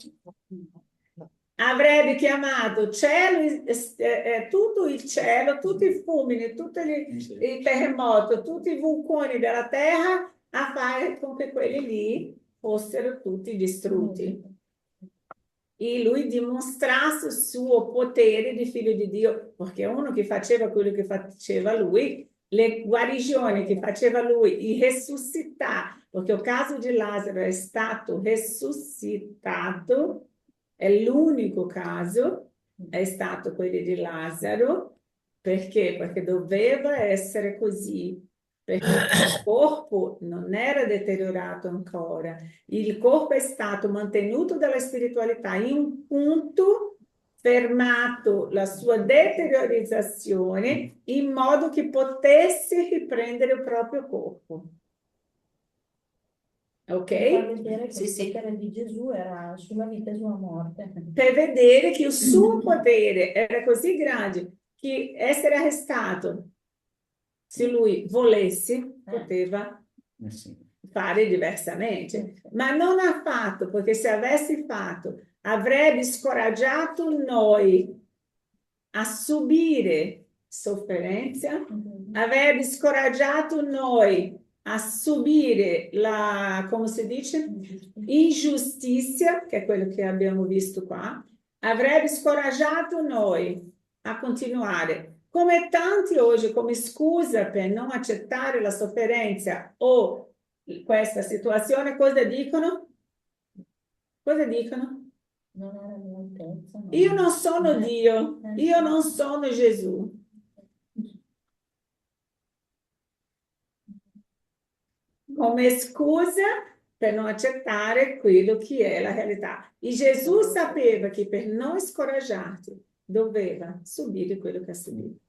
Avrebbe chiamato cielo, tutto il cielo, tutti i fulmini, tutti i terremoti, tutti i vulcani della terra a fare con che quelli lì fossero tutti distrutti. E lui dimostrasse il suo potere di figlio di Dio, perché uno che faceva quello che faceva lui, le guarigioni che faceva lui, il risuscitare, perché il caso di Lazzaro è stato risuscitato, è l'unico caso, è stato quello di Lazzaro, perché? Perché doveva essere così, perché il corpo non era deteriorato ancora, il corpo è stato mantenuto dalla spiritualità in un punto, fermato la sua deteriorizzazione in modo che potesse riprendere il proprio corpo. Ok? Per vedere che il potere di Gesù era sulla vita e sulla morte. Per vedere che il suo potere era così grande che essere arrestato, se lui volesse, poteva fare diversamente. Ma non ha fatto, perché se avesse fatto, avrebbe scoraggiato noi a subire sofferenza, avrebbe scoraggiato noi a subire la, come si dice, ingiustizia, che è quello che abbiamo visto qua, avrebbe scoraggiato noi a continuare. Come tanti oggi, come scusa per non accettare la sofferenza o questa situazione, cosa dicono? Cosa dicono? Non era all'altezza. Io non sono Dio, io non sono Gesù. Come scusa per non accettare quello che è la realtà. E Gesù sapeva che per non scoraggiarti doveva subire quello che ha subito.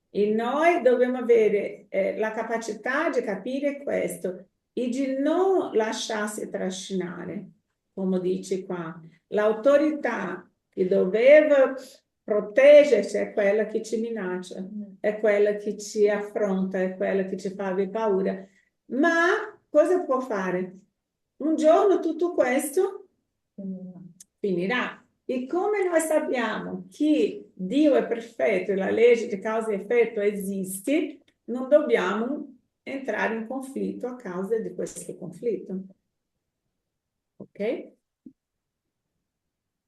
E noi dobbiamo avere la capacità di capire questo e di non lasciarsi trascinare, come dice qua. L'autorità che doveva proteggerci è quella che ci minaccia, è quella che ci affronta, è quella che ci fa avere paura. Ma cosa può fare? Un giorno tutto questo finirà. E come noi sappiamo che Dio è perfetto e la legge di causa e effetto esiste, non dobbiamo entrare in conflitto a causa di questo conflitto. Ok?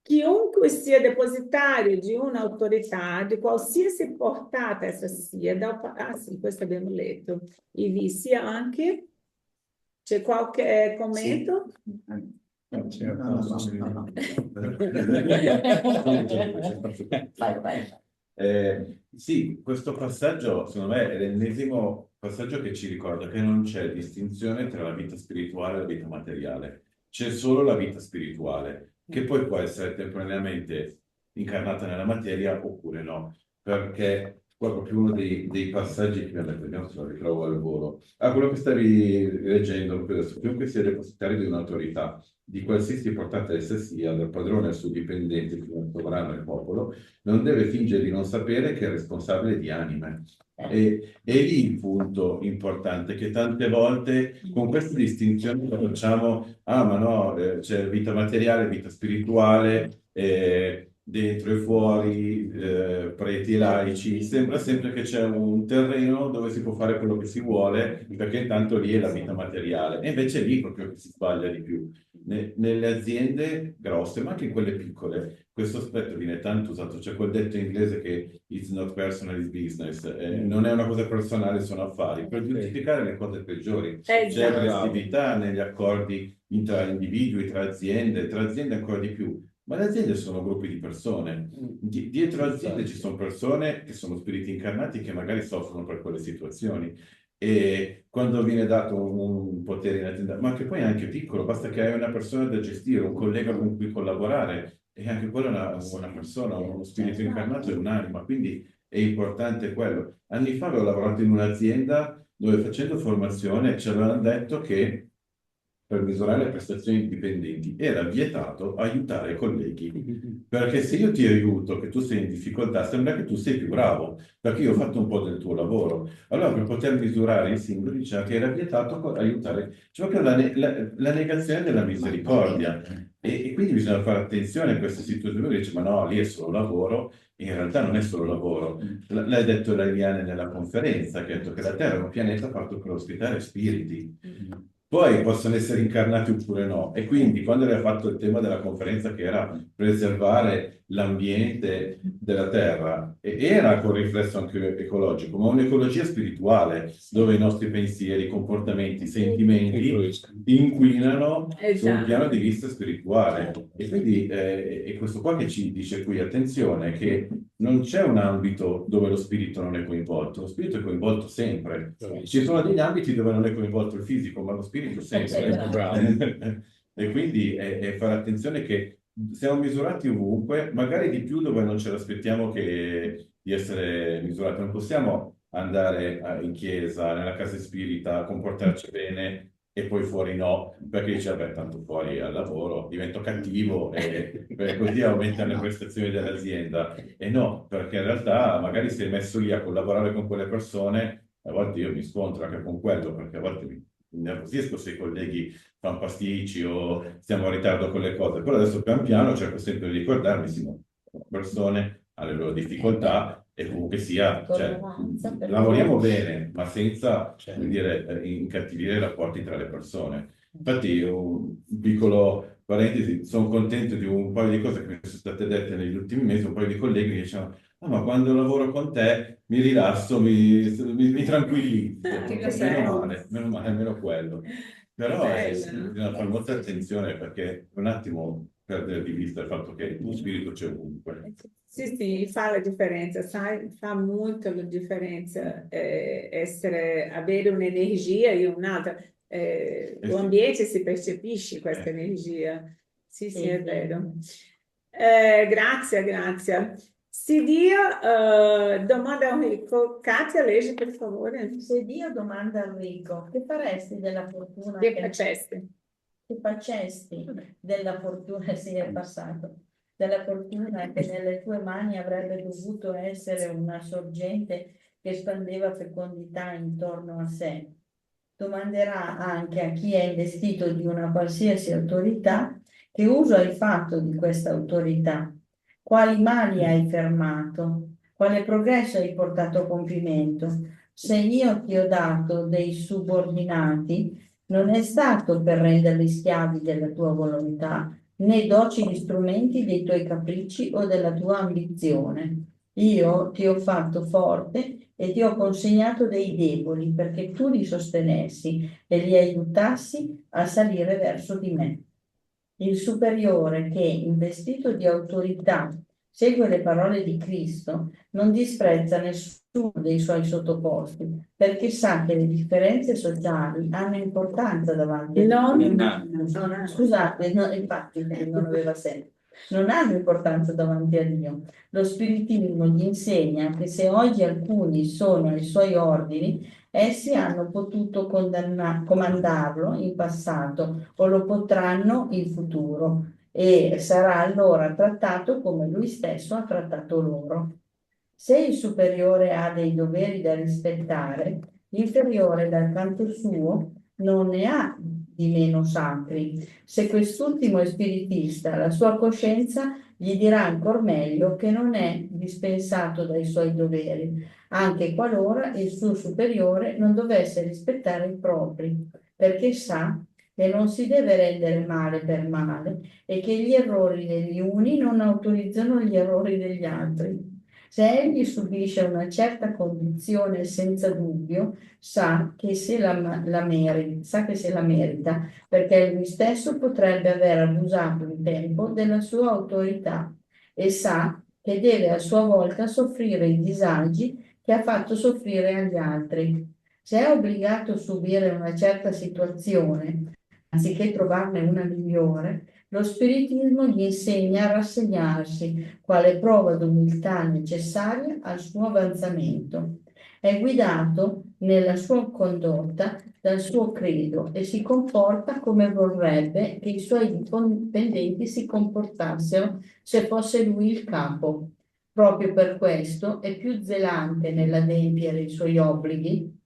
Chiunque sia depositario di un'autorità, di qualsiasi portata essa sia, sì, questo abbiamo letto, e vi sia anche, c'è qualche commento? Sì. Sì, questo passaggio secondo me è l'ennesimo passaggio che ci ricorda che non c'è distinzione tra la vita spirituale e la vita materiale. c'è solo la vita spirituale, che poi può essere temporaneamente incarnata nella materia oppure no, perché qua proprio uno dei passaggi che mi ha detto, vediamo se lo ritrovo al volo. Ah, quello che stavi leggendo, adesso, chiunque sia depositario di un'autorità, di qualsiasi portata essa sia, dal padrone al suo dipendente, fino al sovrano e al popolo, non deve fingere di non sapere che è responsabile di anime. E lì il punto importante, che tante volte con questa distinzione lo facciamo, ah ma no, c'è vita materiale, vita spirituale, dentro e fuori, preti e laici, sembra sempre che c'è un terreno dove si può fare quello che si vuole, perché intanto lì è la vita materiale, e invece è lì proprio che si sbaglia di più. Nelle aziende grosse, ma anche in quelle piccole, questo aspetto viene tanto usato. C'è quel detto inglese che it's not personal, it's business, non è una cosa personale, sono affari, per giustificare le cose peggiori. C'è aggressività negli accordi tra individui, tra aziende ancora di più. Ma le aziende sono gruppi di persone. Dietro aziende ci sono persone che sono spiriti incarnati che magari soffrono per quelle situazioni. E quando viene dato un potere in azienda, ma che poi è anche piccolo, basta che hai una persona da gestire, un collega con cui collaborare, e anche quello è una persona, uno spirito incarnato e un'anima, quindi è importante quello. Anni fa avevo lavorato in un'azienda dove facendo formazione ci avevano detto che per misurare le prestazioni dipendenti era vietato aiutare i colleghi, perché se io ti aiuto, che tu sei in difficoltà, sembra che tu sei più bravo, perché io ho fatto un po' del tuo lavoro. Allora per poter misurare i singoli diceva che era vietato aiutare, cioè proprio la negazione della misericordia. E quindi bisogna fare attenzione a queste situazioni, perché dice ma no, lì è solo lavoro, e in realtà non è solo lavoro. L'ha detto Liliane nella conferenza, che ha detto che la Terra è un pianeta fatto per ospitare spiriti. Poi possono essere incarnati oppure no. E quindi quando aveva fatto il tema della conferenza, che era preservare l'ambiente della Terra, e era con riflesso anche ecologico, ma un'ecologia spirituale, dove i nostri pensieri, comportamenti, sentimenti inquinano su un piano di vista spirituale. E quindi è questo qua che ci dice qui, attenzione, che non c'è un ambito dove lo spirito non è coinvolto, lo spirito è coinvolto sempre. Ci sono degli ambiti dove non è coinvolto il fisico, ma lo spirito sempre. E quindi è fare attenzione che siamo misurati ovunque, magari di più dove non ce l'aspettiamo di essere misurati. Non possiamo andare in chiesa, nella casa spirita, comportarci bene e poi fuori no, perché dice, vabbè, tanto fuori al lavoro divento cattivo e così aumentano le prestazioni dell'azienda. E no, perché in realtà magari sei messo lì a collaborare con quelle persone, a volte io mi scontro anche con quello, perché a volte mi nervosisco se i colleghi fanno pasticci o stiamo in ritardo con le cose, però adesso pian piano cerco sempre di ricordarmi, siamo persone, alle loro difficoltà, e comunque sia, cioè, lavoriamo bene, ma senza, come dire, incattivire i rapporti tra le persone. Infatti, un piccolo parentesi, sono contento di un paio di cose che mi sono state dette negli ultimi mesi, un paio di colleghi mi dicevano, ah, ma quando lavoro con te mi rilasso, mi tranquillizzo. Meno male, almeno quello. Però bisogna fare molta attenzione, perché un attimo perdere di vista il fatto che lo spirito c'è ovunque. Sì, sì, fa la differenza, sai, fa molto la differenza avere un'energia e un'altra. L'ambiente si percepisce questa energia. Sì, sì, è vero. Grazie, grazie. Se Dio domanda a Enrico, Katia, leggi per favore. Se Dio domanda a Enrico, che faresti della fortuna Che facesti? Che facesti della fortuna, sì, è passato, della fortuna che nelle tue mani avrebbe dovuto essere una sorgente che spandeva fecondità intorno a sé. Domanderà anche a chi è investito di una qualsiasi autorità che uso hai fatto di questa autorità, quali mali hai fermato, quale progresso hai portato a compimento. Se io ti ho dato dei subordinati, non è stato per renderli schiavi della tua volontà, né docili strumenti dei tuoi capricci o della tua ambizione. Io ti ho fatto forte e ti ho consegnato dei deboli perché tu li sostenessi e li aiutassi a salire verso di me. Il superiore che, investito di autorità segue le parole di Cristo, non disprezza nessuno dei suoi sottoposti, perché sa che le differenze sociali hanno importanza davanti a Dio. Scusate, no, infatti non aveva senso. Non hanno importanza davanti a Dio. Lo spiritismo gli insegna che se oggi alcuni sono ai suoi ordini, essi hanno potuto comandarlo in passato o lo potranno in futuro e sarà allora trattato come lui stesso ha trattato loro. Se il superiore ha dei doveri da rispettare, l'inferiore dal canto suo non ne ha di meno sacri. Se quest'ultimo è spiritista, la sua coscienza gli dirà ancor meglio che non è dispensato dai suoi doveri, anche qualora il suo superiore non dovesse rispettare i propri, perché sa che non si deve rendere male per male e che gli errori degli uni non autorizzano gli errori degli altri. Se egli subisce una certa condizione senza dubbio, sa che se la merita, perché lui stesso potrebbe aver abusato un tempo della sua autorità e sa che deve a sua volta soffrire i disagi che ha fatto soffrire agli altri. Se è obbligato a subire una certa situazione, anziché trovarne una migliore, lo spiritismo gli insegna a rassegnarsi, quale prova d'umiltà necessaria al suo avanzamento. È guidato nella sua condotta dal suo credo e si comporta come vorrebbe che i suoi dipendenti si comportassero se fosse lui il capo. Proprio per questo è più zelante nell'adempiere i suoi obblighi,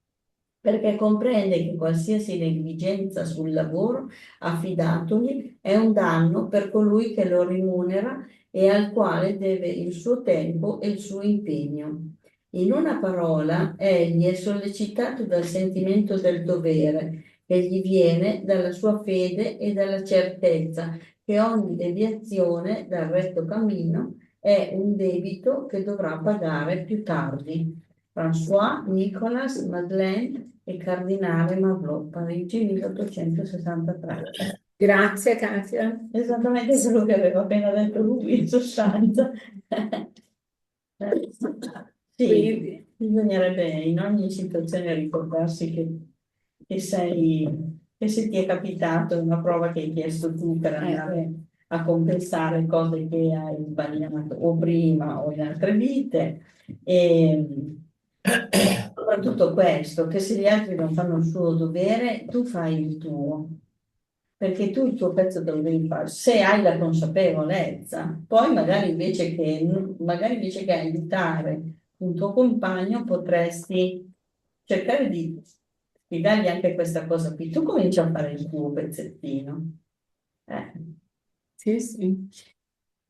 perché comprende che qualsiasi negligenza sul lavoro affidatogli è un danno per colui che lo rimunera e al quale deve il suo tempo e il suo impegno. In una parola, egli è sollecitato dal sentimento del dovere che gli viene dalla sua fede e dalla certezza che ogni deviazione dal retto cammino è un debito che dovrà pagare più tardi. François Nicolas Madeleine e Cardinale Marlot, Parigi 1863. Grazie Katia. Esattamente quello che aveva appena detto lui, in sostanza. Sì, Quindi, bisognerebbe in ogni situazione ricordarsi che se ti è capitato una prova che hai chiesto tu per andare a compensare cose che hai sbagliato o prima o in altre vite, e soprattutto questo, che se gli altri non fanno il suo dovere, tu fai il tuo. Perché tu il tuo pezzo te lo devi fare, se hai la consapevolezza, poi magari invece che aiutare un tuo compagno potresti cercare di spiegargli anche questa cosa qui. Tu cominci a fare il tuo pezzettino. sì, sì.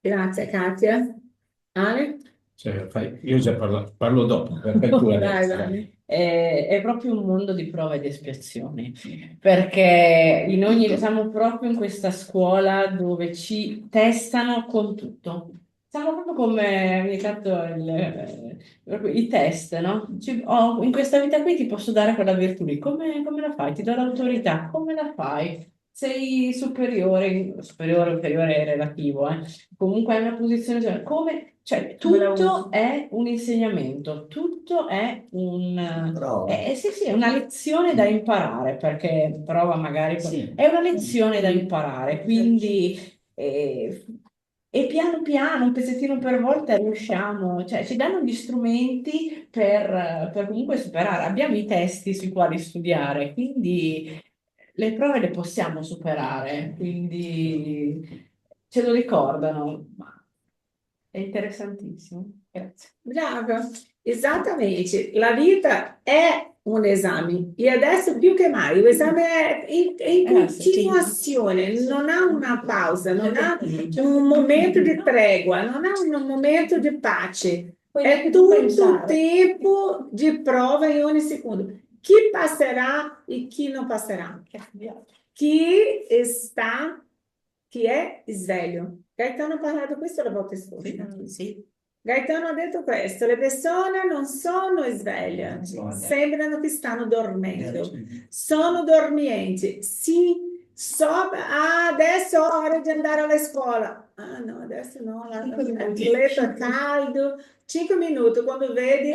Grazie Katia. Ale? Cioè, io già parlo dopo, perché tu Dai, adesso. vai. È proprio un mondo di prove ed espiazioni, perché siamo proprio in questa scuola dove ci testano con tutto. Siamo proprio come ogni tanto proprio i test, no? In questa vita qui ti posso dare quella virtù lì, come la fai? Ti do l'autorità, come la fai? Sei superiore, superiore o inferiore è relativo, comunque hai una posizione, come, cioè tutto è un insegnamento, tutto è sì, sì, è una lezione da imparare, perché prova magari, è una lezione da imparare, quindi e piano piano, un pezzettino per volta riusciamo, cioè ci danno gli strumenti per comunque superare, abbiamo i testi sui quali studiare, quindi le prove le possiamo superare, quindi ce lo ricordano, ma è interessantissimo. Grazie. Brava, esattamente. La vita è un esame e adesso più che mai l'esame è in continuazione, non ha una pausa, non ha un momento di tregua, non ha un momento di pace. È tutto il tempo di prova in ogni secondo. Chi passerà e chi non passerà? Chi è sveglio? Gaetano ha parlato questo la volta scorsa. Sì. Gaetano ha detto questo, le persone non sono sveglie, sembrano che stanno dormendo, sono dormienti. Sì, adesso è ora di andare alla scuola. ah no, adesso no, il letto è caldo, 5 minuti, quando vedi,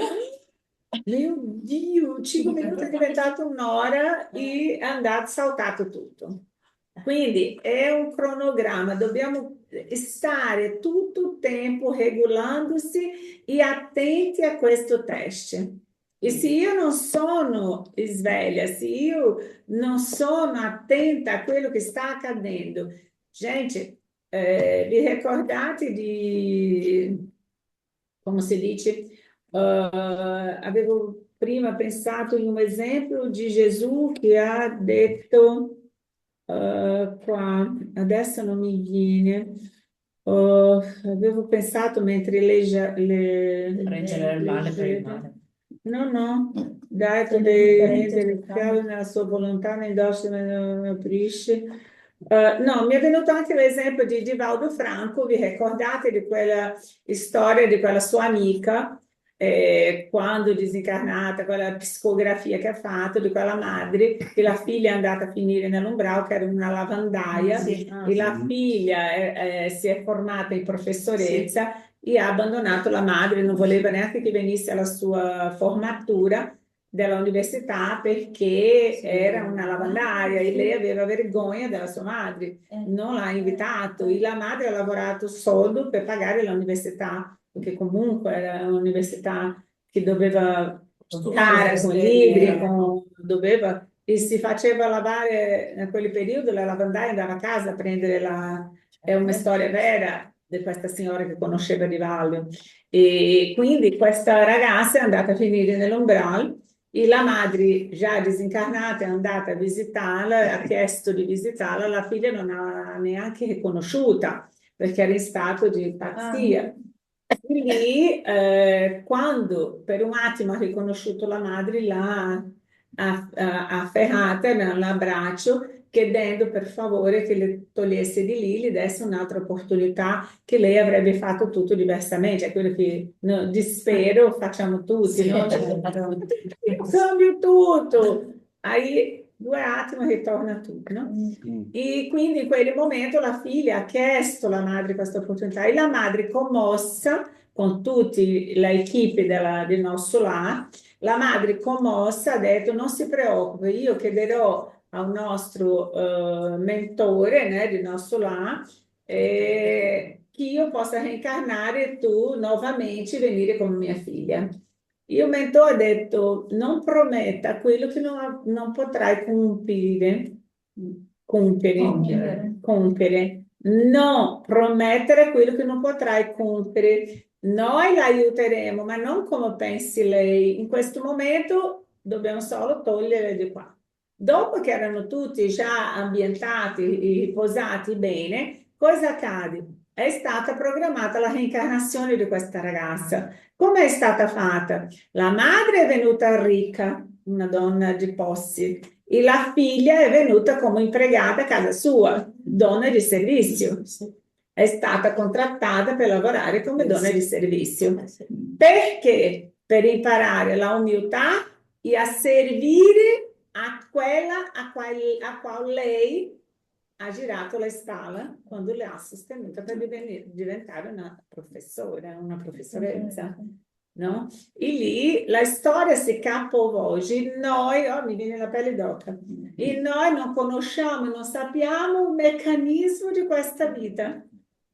mio Dio, 5 minuti è diventato un'ora e è andato, saltato tutto. Quindi è un cronogramma, dobbiamo stare tutto il tempo regolandosi e attenti a questo teste. E se io non sono sveglia, se io non sono attenta a quello che sta accadendo, gente, vi ricordate di, come si dice, avevo prima pensato in un esempio di Gesù che ha detto, qua, adesso non mi viene, avevo pensato mentre Reggere il male per il male. no, dai, il cavo nella sua volontà, nel dosso non aprisce. No, mi è venuto anche l'esempio di Valdo Franco, vi ricordate di quella storia di quella sua amica, quando disincarnata, quella psicografia che ha fatto di quella madre, che la figlia è andata a finire nell'Umbrao, che era una lavandaia, e la figlia si è formata in professoressa e ha abbandonato la madre, non voleva neanche che venisse alla sua formatura dell'università perché era una lavandaia e lei aveva vergogna della sua madre, non l'ha invitato e la madre ha lavorato soldo per pagare l'università, perché comunque era un'università che doveva cara con libri, doveva, e si faceva lavare in quel periodo, la lavandaia andava a casa a prendere è una storia vera di questa signora che conosceva Rivaldo. E quindi questa ragazza è andata a finire nell'Umbral e la madre, già disincarnata, è andata a visitarla, ha chiesto di visitarla, la figlia non ha neanche conosciuta perché era in stato di pazzia. Quindi, quando per un attimo ha riconosciuto la madre, l'ha afferrata nell'abbraccio, chiedendo per favore che le togliesse di lì, gli desse un'altra opportunità, che lei avrebbe fatto tutto diversamente, cioè quello che di spero facciamo tutti, no? Cambio tutto, hai 2 attimi ritorna tutto, no? E quindi in quel momento la figlia ha chiesto alla madre questa opportunità e la madre commossa con tutti l'equipe del nostro là, la madre commossa ha detto non si preoccupi, io chiederò al nostro mentore, né, di nostro là, che io possa reincarnare tu nuovamente e venire come mia figlia. Il mentore ha detto non prometta quello che non potrai compiere, compiere. No, promettere quello che non potrai compiere. Noi la aiuteremo, ma non come pensi lei. In questo momento dobbiamo solo togliere di qua. Dopo che erano tutti già ambientati e posati bene, cosa accade? È stata programmata la reincarnazione di questa ragazza. Come è stata fatta? La madre è venuta ricca, una donna di possi, e la figlia è venuta come impregata a casa sua, donna di servizio. È stata contrattata per lavorare come donna di servizio. Perché? Per imparare la umiltà e a servire a quella a quale lei ha girato la scala quando le ha sostenuta per diventare una professora, una professoressa. No? E lì la storia si capovolge, noi, mi viene la pelle d'oca, e noi non conosciamo, non sappiamo il meccanismo di questa vita,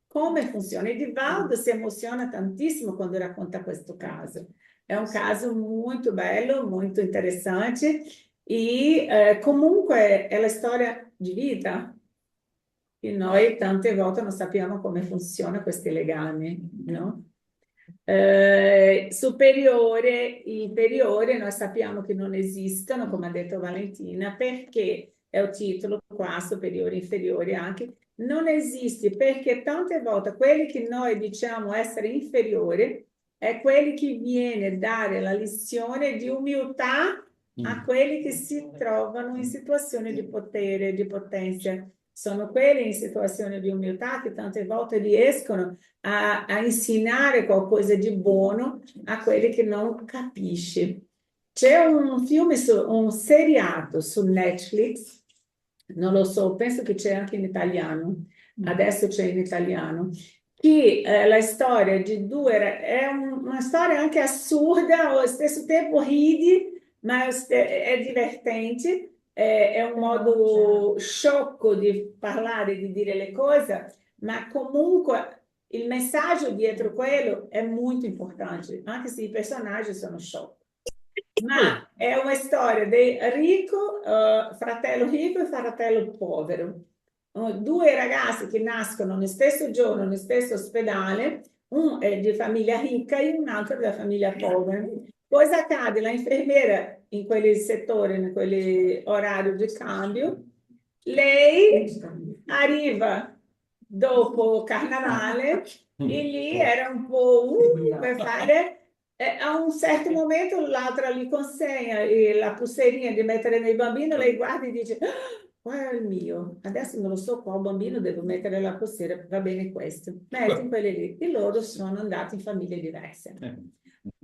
come funziona. E Divaldo si emoziona tantissimo quando racconta questo caso. È un caso molto bello, molto interessante e comunque è la storia di vita. E noi tante volte non sappiamo come funzionano questi legami, no? Superiore, inferiore, noi sappiamo che non esistono, come ha detto Valentina, perché è il titolo qua, superiore, inferiore anche, non esiste perché tante volte quelli che noi diciamo essere inferiori è quelli che viene a dare la lezione di umiltà a quelli che si trovano in situazioni di potere, di potenza. Sono quelli in situazione di umiltà che tante volte riescono a insegnare qualcosa di buono a quelli che non capisci. C'è un film, un seriato su Netflix, non lo so, penso che c'è anche in italiano, adesso c'è in italiano, che la storia di due è una storia anche assurda, allo stesso tempo ridi, ma è divertente, è un modo sciocco di parlare, di dire le cose, ma comunque il messaggio dietro quello è molto importante, anche se i personaggi sono sciocchi. Ma è una storia di ricco, fratello ricco e fratello povero. Due ragazzi che nascono nello stesso giorno, nello stesso ospedale, uno è di famiglia ricca e un altro della famiglia povera. Cosa accade? La infermiera in quel settore, in quell'orario di cambio, lei arriva dopo carnavale e lì era un po' per fare. A un certo momento l'altra gli consegna la pulserina di mettere nel bambino, lei guarda e dice: "Qua è il mio, adesso non lo so qua, un bambino devo mettere la pulsera, va bene questo." Metti quelle lì. E loro sono andati in famiglie diverse.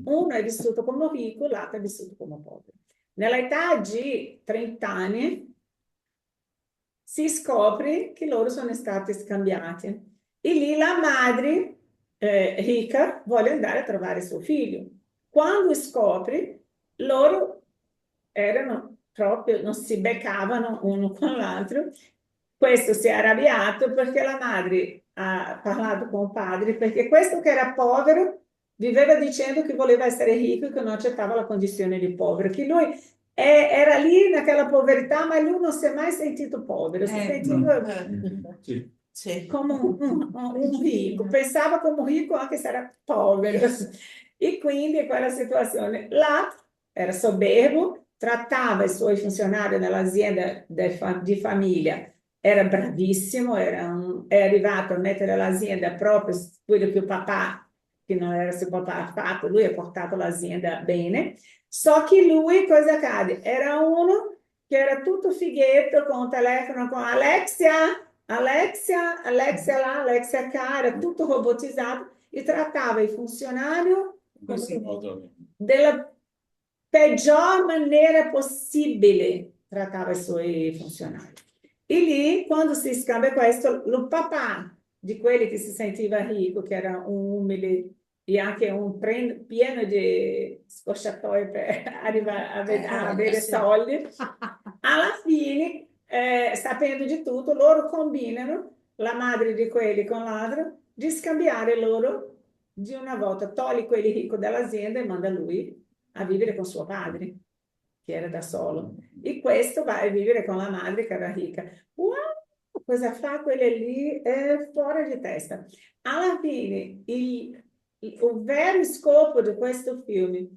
Uno è vissuto come ricco, l'altro è vissuto come povero. Nell'età di 30 anni si scopre che loro sono stati scambiati. E lì la madre ricca vuole andare a trovare suo figlio. Quando scopre, loro erano proprio, non si beccavano uno con l'altro. Questo si è arrabbiato perché la madre ha parlato con il padre, perché questo che era povero viveva dicendo che voleva essere ricco e che non accettava la condizione di povero, che lui era lì nella povertà, ma lui non si è mai sentito povero, si sentiva come un ricco, pensava come un ricco anche se era povero. E quindi quella situazione là era soberbo, trattava i suoi funzionari nell'azienda di famiglia, era bravissimo, è arrivato a mettere l'azienda proprio quello che il papà, che non era suo papà, ha fatto, lui ha portato l'azienda bene. So che lui, cosa accade? Era uno che era tutto fighetto con il telefono, con Alexia là, Alexia qua, era tutto robotizzato e trattava il funzionario della peggior maniera possibile, trattava i suoi funzionari. E lì, quando si scambia questo, il papà di quelli che si sentiva ricco, che era un umile e anche un pieno di scosciatoie per arrivare a avere soldi, alla fine, sapendo di tutto, loro combinano, la madre di quelli con l'altro, di scambiare loro di una volta, toglie quelli ricchi dall'azienda e manda lui a vivere con suo padre, che era da solo. E questo va a vivere con la madre che era ricca. Wow, cosa fa quella lì? È fuori di testa. Alla fine, il vero scopo di questo film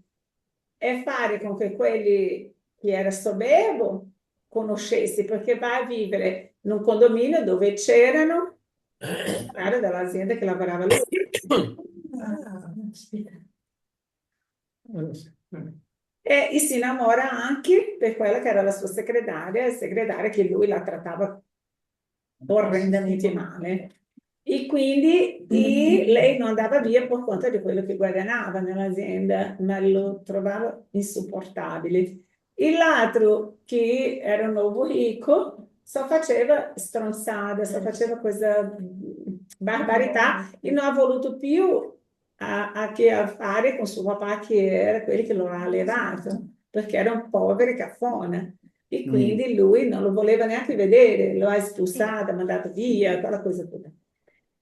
è fare con che quelli che era soberbo conoscessi, perché va a vivere in un condominio dove c'erano dall'azienda che lavorava lui. E si innamora anche per quella che era la sua segretaria che lui la trattava orrendamente male. E quindi lei non andava via per conto di quello che guadagnava nell'azienda, ma lo trovava insopportabile. E l'altro, che era un nuovo ricco, faceva stronzate, faceva questa barbarità e non ha voluto più a che a fare con suo papà, che era quello che lo ha allevato, perché era un povero caffone. E quindi lui non lo voleva neanche vedere, lo ha espulsato, ha mandato via, quella cosa tutta.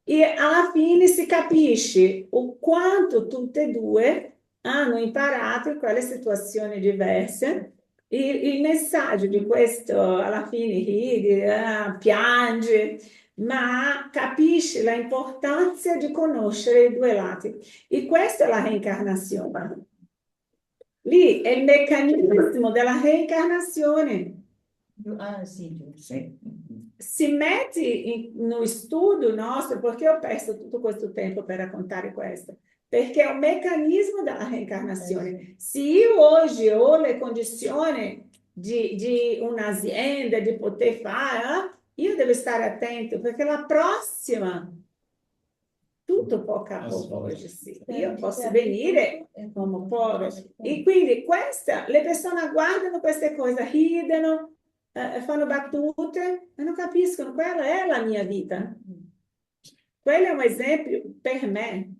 E alla fine si capisce o quanto tutte e due hanno imparato in quelle situazioni diverse. Il messaggio di questo alla fine ride, piange, ma capisce l'importanza di conoscere i due lati. E questa è la reincarnazione. Lì è il meccanismo della reincarnazione. Sì, giusto. Si mette no studio nostro, perché ho perso tutto questo tempo per raccontare questo? Perché è un meccanismo della reincarnazione. Se io oggi ho le condizioni di un'azienda, di poter fare, io devo stare attento, perché la prossima tutto può capovolgersi. Sì. Io posso venire come povero. E quindi le persone guardano queste cose, ridono, fanno battute e non capiscono, quella è la mia vita. Quello è un esempio per me.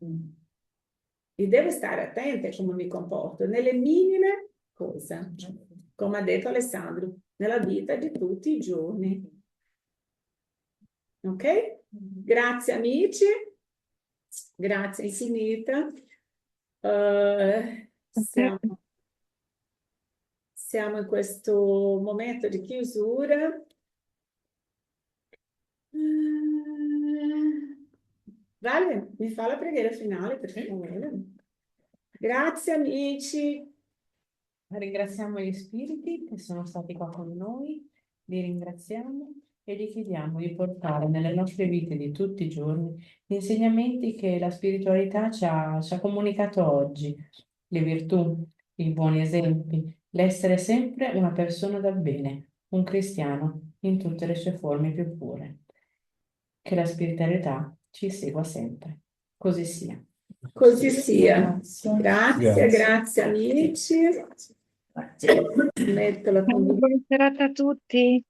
E devo stare attenta a come mi comporto nelle minime cose, come ha detto Alessandro, nella vita di tutti i giorni. Ok? Grazie amici, grazie infinita. Siamo in questo momento di chiusura. Vale, mi fa la preghiera finale, per favore. Grazie amici. Ringraziamo gli spiriti che sono stati qua con noi, li ringraziamo e gli chiediamo di portare nelle nostre vite di tutti i giorni gli insegnamenti che la spiritualità ci ha comunicato oggi, le virtù, i buoni esempi, l'essere sempre una persona da bene, un cristiano in tutte le sue forme più pure. Che la spiritualità ci segua sempre. Così sia. Così sia. Grazie. Grazie amici. Grazie. Metto la Buona serata a tutti.